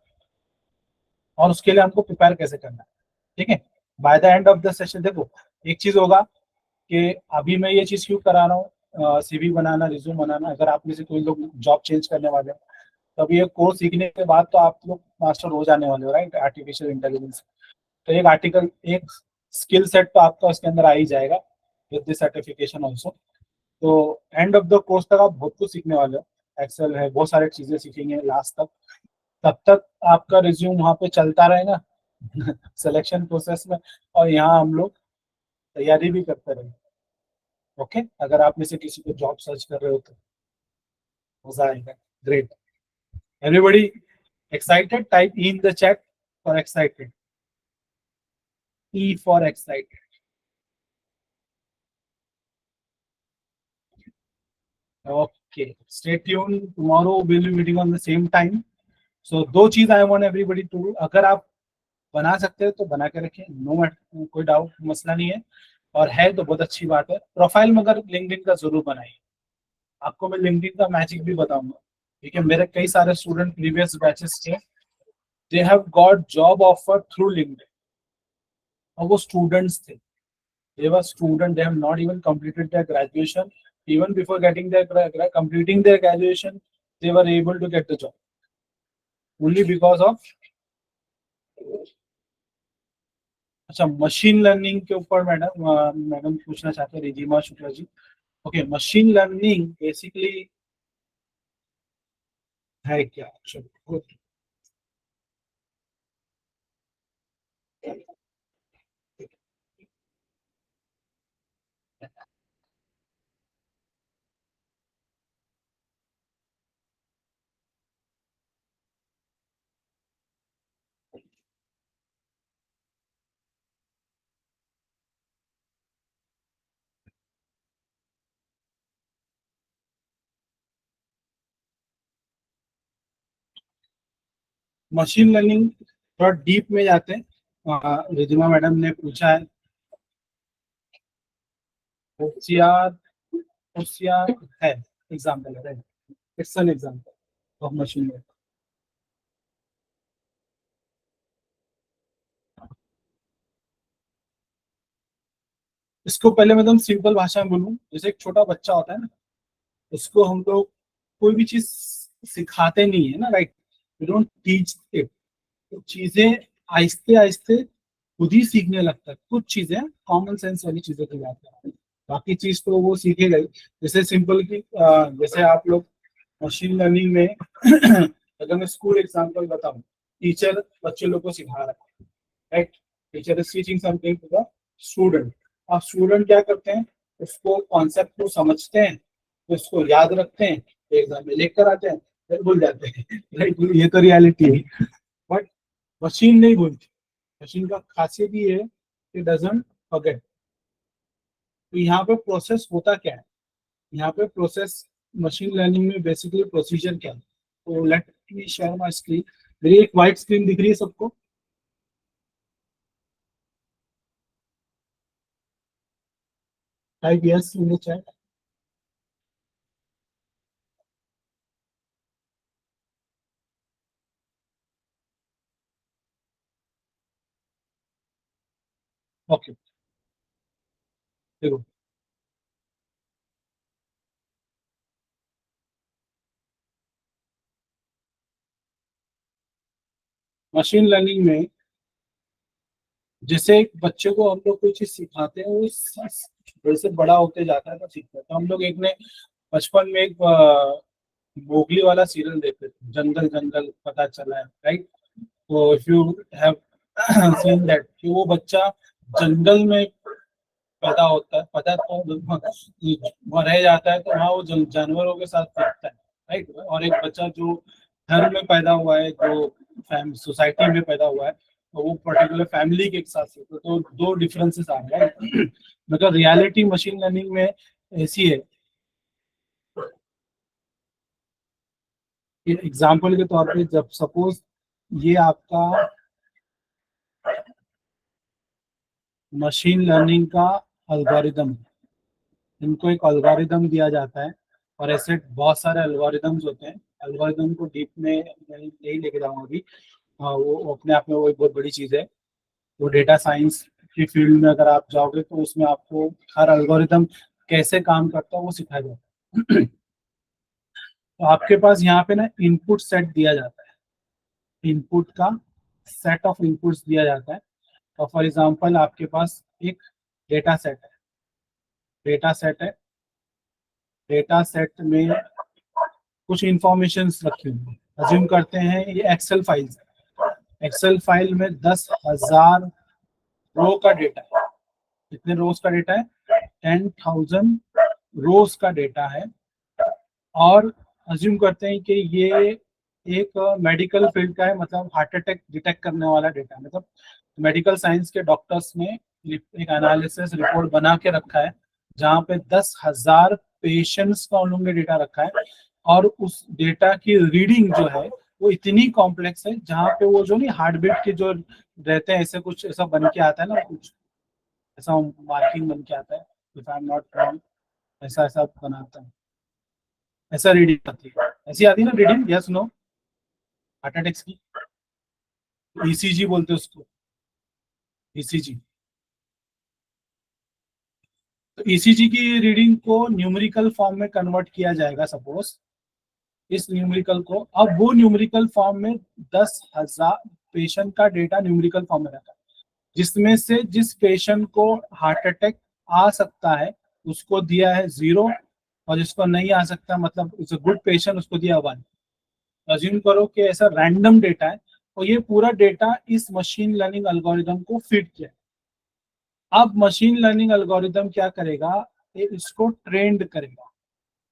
और उसके लिए हमको प्रिपेयर कैसे करना है। ठीक है, by the end of the session देखो, एक चीज होगा कि अभी मैं ये चीज क्यों करा रहा हूँ, सीवी बनाना, रिज्यूम बनाना। अगर आप में से कोई लोग जॉब चेंज करने वाले हैं, तो अभी ये कोर्स सीखने के बाद तो आप लोग मास्टर हो जाने वाले हो, राइट, आर्टिफिशियल इंटेलिजेंस। तो एक स्किल सेट तो आपका उसके अंदर आ ही जाएगा विद दिस सर्टिफिकेशन ऑल्सो। तो एंड ऑफ द कोर्स तक आप बहुत कुछ सीखने वाले हो, एक्सेल है, बहुत सारी चीजें सीखेंगे लास्ट तक। तब तक आपका रिज्यूम वहाँ पे चलता रहेगा सिलेक्शन प्रोसेस में, और यहाँ हम लोग तैयारी भी करते रहेंगे। ओके, अगर आप में से किसी को जॉब सर्च कर रहे हो तो मजा आएगा। Great, everybody excited? Type E in the chat for excited, E for excited. Okay, stay tune, tomorrow will be meeting on the same time. So दो चीज I want everybody to do, अगर आप बना सकते हो तो बना के रखें, नो, कोई डाउट मसला नहीं है। और है तो बहुत अच्छी बात है, प्रोफाइल मगर लिंक्डइन का जरूर बनाइए। आपको मैं लिंक्डइन का मैजिक भी बताऊंगा, ठीक है। मेरे कई सारे स्टूडेंट प्रीवियस बैचेस थे, they have got job offer through LinkedIn, और वो स्टूडेंट्स थे। they were student, they have not even completed their graduation. Even before getting their completing their graduation, they were able to get the job only because of, अच्छा, machine learning के ऊपर madam पूछना चाहते हैं, रिजिमा Shukla ji. Okay, machine learning basically है क्या? चलो, machine learning थोड़ा डीप में जाते हैं। रिजिमा मैडम ने पूछा है, होशियार, होशियार है, एग्जाम्पल है, right? It's an example of machine learning. इसको पहले मैं एकदम सिंपल भाषा में बोलूँ, जैसे एक छोटा बच्चा होता है ना, उसको हम लोग कोई भी चीज सिखाते नहीं है ना, right? We don't teach it. तो चीजें आहिस्ते आहिस्ते खुद ही सीखने लगता है। कुछ चीजें कॉमन सेंस वाली चीजों की बात है, बाकी चीज तो वो सीखेगा ही। जैसे सिंपल की जैसे आप लोग मशीन लर्निंग में अगर मैं स्कूल एग्जांपल बताऊं, टीचर बच्चे लोग को सिखा रहा है, right? Teacher is teaching something to the student. अब स्टूडेंट क्या करते हैं, उसको कॉन्सेप्ट को समझते हैं, उसको याद रखते हैं, एग्जाम में लेकर आते हैं, फिर भूल जाते हैं। राइट, ये तो रियलिटी है। बट मशीन नहीं भूलती। मशीन का खासियत ये है कि डजंट फॉरगेट। तो यहाँ पे प्रोसेस होता क्या है, यहाँ पे प्रोसेस मशीन लर्निंग में बेसिकली प्रोसीजर क्या है। तो let me share my screen. मेरी एक व्हाइट स्क्रीन दिख रही है सबको? Type yes in the chat. Okay, देखो मशीन लर्निंग में जैसे एक बच्चे को हम लोग कोई चीज सिखाते हैं, वो जैसे बड़ा होते जाता है तो सीखता है। तो हम लोग एक ने बचपन में एक मोगली वाला सीरियल देखते थे, जंगल जंगल पता चला है, राइट? तो if you have seen that, कि वो बच्चा जंगल में पैदा होता है, पता तो वो रह जाता है, तो वहाँ वो जानवरों के साथ रहता है, राइट? और एक बच्चा जो घर में पैदा हुआ है, जो सोसाइटी में पैदा हुआ है, तो वो पर्टिकुलर फैमिली के साथ रहता है। तो दो डिफरेंसेस आ गए हैं। मतलब रियलिटी मशीन लर्निंग में ऐसी है कि एग्जाम्पल के तौर पे, जब सपोज ये आपका मशीन लर्निंग का एल्गोरिदम, इनको एक एल्गोरिदम दिया जाता है, और ऐसे बहुत सारे एल्गोरिदम्स होते हैं। एल्गोरिदम को डीप में मैं नहीं लेके जाऊंगा अभी। वो अपने आप में वो एक बहुत बड़ी चीज है। वो डेटा साइंस की फील्ड में अगर आप जाओगे तो उसमें आपको हर एल्गोरिदम कैसे काम करता है वो सिखाया जाता है। तो आपके पास यहाँ पे ना इनपुट सेट दिया जाता है, इनपुट का सेट ऑफ इनपुट्स दिया जाता है। और फॉर एग्जांपल आपके पास एक डेटा सेट है, डेटा सेट है, डेटा सेट में कुछ इंफॉर्मेशन रखी हुई है। अज्यूम करते हैं ये एक्सेल फाइल्स है, एक्सेल फाइल में 10,000 रो का डेटा है। कितने रोज का डेटा है? 10,000 रोज का डेटा है। और अज्यूम करते हैं कि ये एक मेडिकल फील्ड का है, मतलब हार्ट अटैक डिटेक्ट करने वाला डेटा। मतलब मेडिकल साइंस के डॉक्टर्स ने एक एनालिसिस रिपोर्ट बना के रखा है, जहाँ पे 10,000 पेशेंट्स का उन लोगों ने डेटा रखा है। और उस डेटा की रीडिंग जो है वो इतनी कॉम्प्लेक्स है, जहाँ पे वो जो नहीं हार्ट बीट के जो रहते हैं, ऐसे कुछ ऐसा बन के आता है ना, कुछ ऐसा मार्किंग बन के आता है, if I am not wrong, ऐसा ऐसा बनाता है, ऐसा रीडिंग आती है, ऐसी आती है ना reading, yes no? Heart attacks की ईसीजी बोलते हैं उसको, ईसीजी। तो ईसीजी की रीडिंग को न्यूमेरिकल फॉर्म में कन्वर्ट किया जाएगा सपोज। इस न्यूमेरिकल को, अब वो न्यूमेरिकल फॉर्म में 10,000 पेशेंट का डेटा न्यूमेरिकल फॉर्म में रहता है, जिसमें से जिस पेशेंट को हार्ट अटैक आ सकता है उसको दिया है 0, और जिसको नहीं आ सकता, मतलब इट्स अ गुड पेशेंट, उसको दिया 1। अज्यूम करो कि ऐसा रैंडम डेटा है, और ये पूरा डेटा इस मशीन लर्निंग एल्गोरिदम को फीड किया। अब मशीन लर्निंग एल्गोरिदम क्या करेगा, ये इसको ट्रेंड करेगा,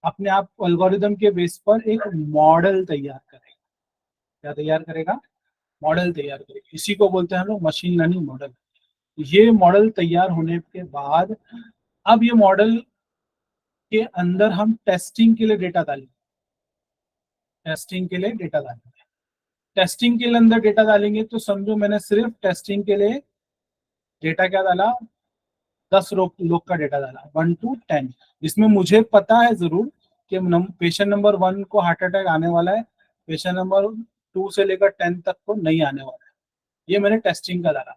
अपने आप एल्गोरिदम के बेस पर एक मॉडल तैयार करेगा। क्या तैयार करेगा? मॉडल तैयार करेगा। इसी को बोलते हैं हम लोग मशीन लर्निंग मॉडल। ये मॉडल तैयार होने के बाद, अब ये मॉडल के अंदर हम टेस्टिंग के लिए डेटा डालेंगे, टेस्टिंग के लिए डेटा डालेंगे। टेस्टिंग के लिए अंदर डेटा डालेंगे तो समझो मैंने सिर्फ टेस्टिंग के लिए डेटा क्या डाला, 10 लोग का डेटा डाला, 1 to 10, जिसमें मुझे पता है जरूर कि पेशेंट नंबर 1 को हार्ट अटैक आने वाला है, पेशेंट नंबर 2 से लेकर 10 तक को नहीं आने वाला है। ये मैंने टेस्टिंग का डाला।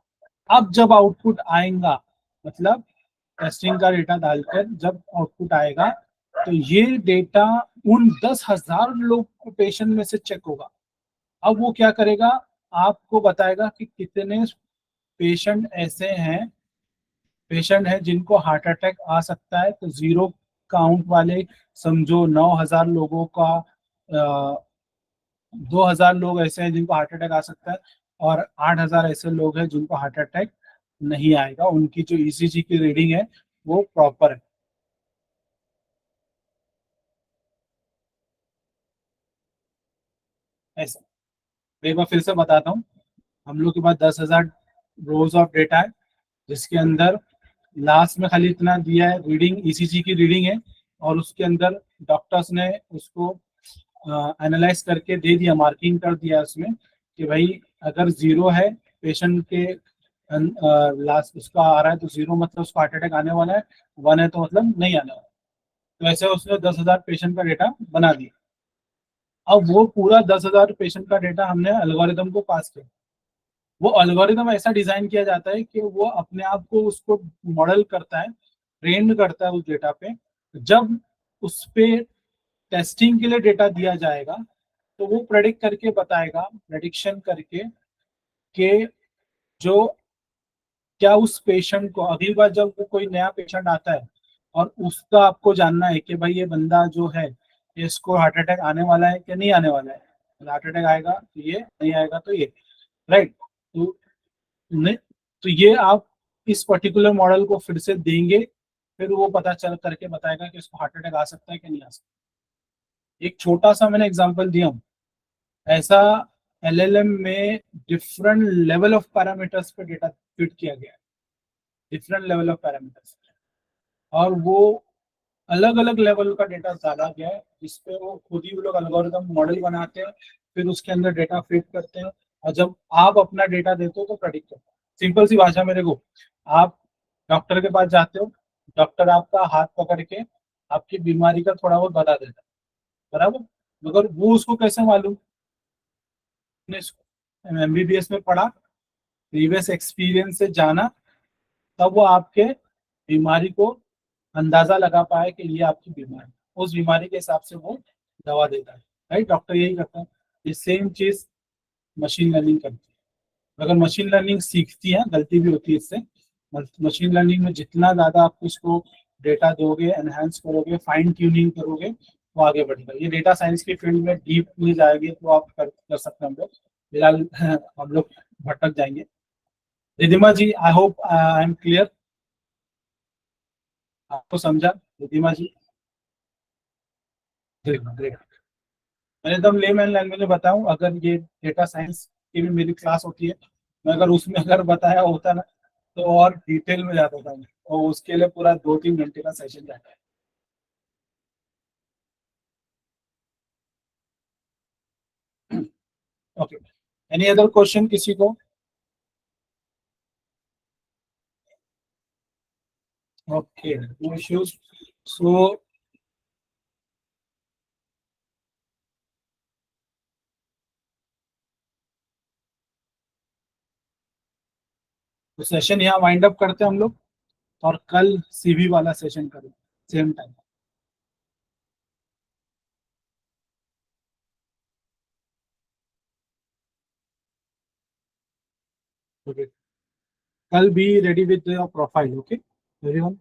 अब जब आउटपुट आएगा, मतलब टेस्टिंग का डेटा डालकर जब आउटपुट आएगा, तो ये डेटा उन 10,000 लोग को पेशेंट में से चेक होगा। अब वो क्या करेगा, आपको बताएगा कि कितने पेशेंट हैं जिनको हार्ट अटैक आ सकता है। तो जीरो काउंट वाले समझो 9,000 लोगों का 2,000 लोग ऐसे हैं जिनको हार्ट अटैक आ सकता है, और 8,000 ऐसे लोग हैं जिनको हार्ट अटैक नहीं आएगा, उनकी जो ईसीजी की रीडिंग है वो प्रॉपर है। ऐसा एक बार फिर से बताता हूँ। हम लोग के पास 10,000 रोज ऑफ डेटा है, जिसके अंदर लास्ट में खाली इतना दिया है, रीडिंग ईसीजी की रीडिंग है, और उसके अंदर डॉक्टर्स ने उसको एनालाइज करके दे दिया, मार्किंग कर दिया उसमें कि भाई अगर जीरो है पेशेंट के लास्ट उसका आ रहा है तो जीरो मतलब उसको हार्ट अटैक आने वाला है, 1 है तो मतलब नहीं आने वाला। तो ऐसे उसने 10,000 पेशेंट का डेटा बना दिया। अब वो पूरा 10,000 पेशेंट का डेटा हमने एल्गोरिदम को पास किया। वो एल्गोरिदम ऐसा डिजाइन किया जाता है कि वो अपने आप को उसको मॉडल करता है, ट्रेन करता है उस डेटा पे। जब उस पे टेस्टिंग के लिए डेटा दिया जाएगा, तो वो प्रेडिक्ट करके बताएगा, प्रेडिक्शन करके कि जो क्या उस पेशेंट को अगली बार जब वो कोई नया पेशेंट आता है और उसका आपको जानना है कि भाई ये बंदा जो है इसको हार्ट अटैक आने वाला है कि नहीं आने वाला है, हार्ट अटैक आएगा तो ये, नहीं आएगा तो ये, राइट। तो नहीं, तो ये आप इस पर्टिकुलर मॉडल को फिर से देंगे, फिर वो पता चल करके बताएगा कि इसको हार्ट अटैक आ सकता है कि नहीं आ सकता। एक छोटा सा मैंने एग्जांपल दिया हूँ। ऐसा एलएलएम में डिफरेंट लेवल ऑफ पैरामीटर्स पे डेटा फिट किया गया है, डिफरेंट लेवल ऑफ पैरामीटर्स, और वो अलग अलग लेवल का डेटा डाला गया है, जिसपे वो खुद ही वो लोग एल्गोरिदम मॉडल बनाते हैं, फिर उसके अंदर डेटा फिट करते हैं, और जब आप अपना डेटा देते हो तो प्रेडिक्ट करते हैं। सिंपल सी भाषा में देखो, आप डॉक्टर के पास जाते हो, डॉक्टर आपका हाथ पकड़ के आपकी बीमारी का थोड़ा बहुत बता देता है, बराबर, मगर वो उसको कैसे मालूम, उसने एमबीबीएस में पढ़ा, प्रीवियस एक्सपीरियंस से जाना, तब वो आपके बीमारी को अंदाजा लगा पाए कि ये आपकी बीमारी, उस बीमारी के हिसाब से वो दवा देता है, राइट। डॉक्टर यही करता है। ये सेम चीज मशीन लर्निंग करती है। अगर मशीन लर्निंग सीखती है, गलती भी होती है इससे, मशीन लर्निंग में जितना ज्यादा आप उसको डेटा दोगे, एनहांस करोगे, फाइन ट्यूनिंग करोगे, वो आगे बढ़ेगा। ये डेटा साइंस की फील्ड में डीप में जाएगी तो आप कर सकते हैं। हम लोग फिलहाल हम लोग भटक जाएंगे। Ridhima ji, I hope I am clear, आपको समझा रिधिमा जी? Great great. मैं एकदम लेमैन लैंग्वेज में बताऊं, अगर ये डेटा साइंस की भी मेरी क्लास होती है, मैं अगर उसमें अगर बताया होता ना, तो और डिटेल में जाता था मैं, और उसके लिए पूरा 2-3 घंटे का सेशन जाता है। ओके, एनी अदर क्वेश्चन किसी को? Okay, no issues. So session यहाँ वाइंड अप करते हैं हम लोग, और कल सीवी वाला सेशन करें सेम टाइम। ओके, कल be ready with your profile, okay everyone.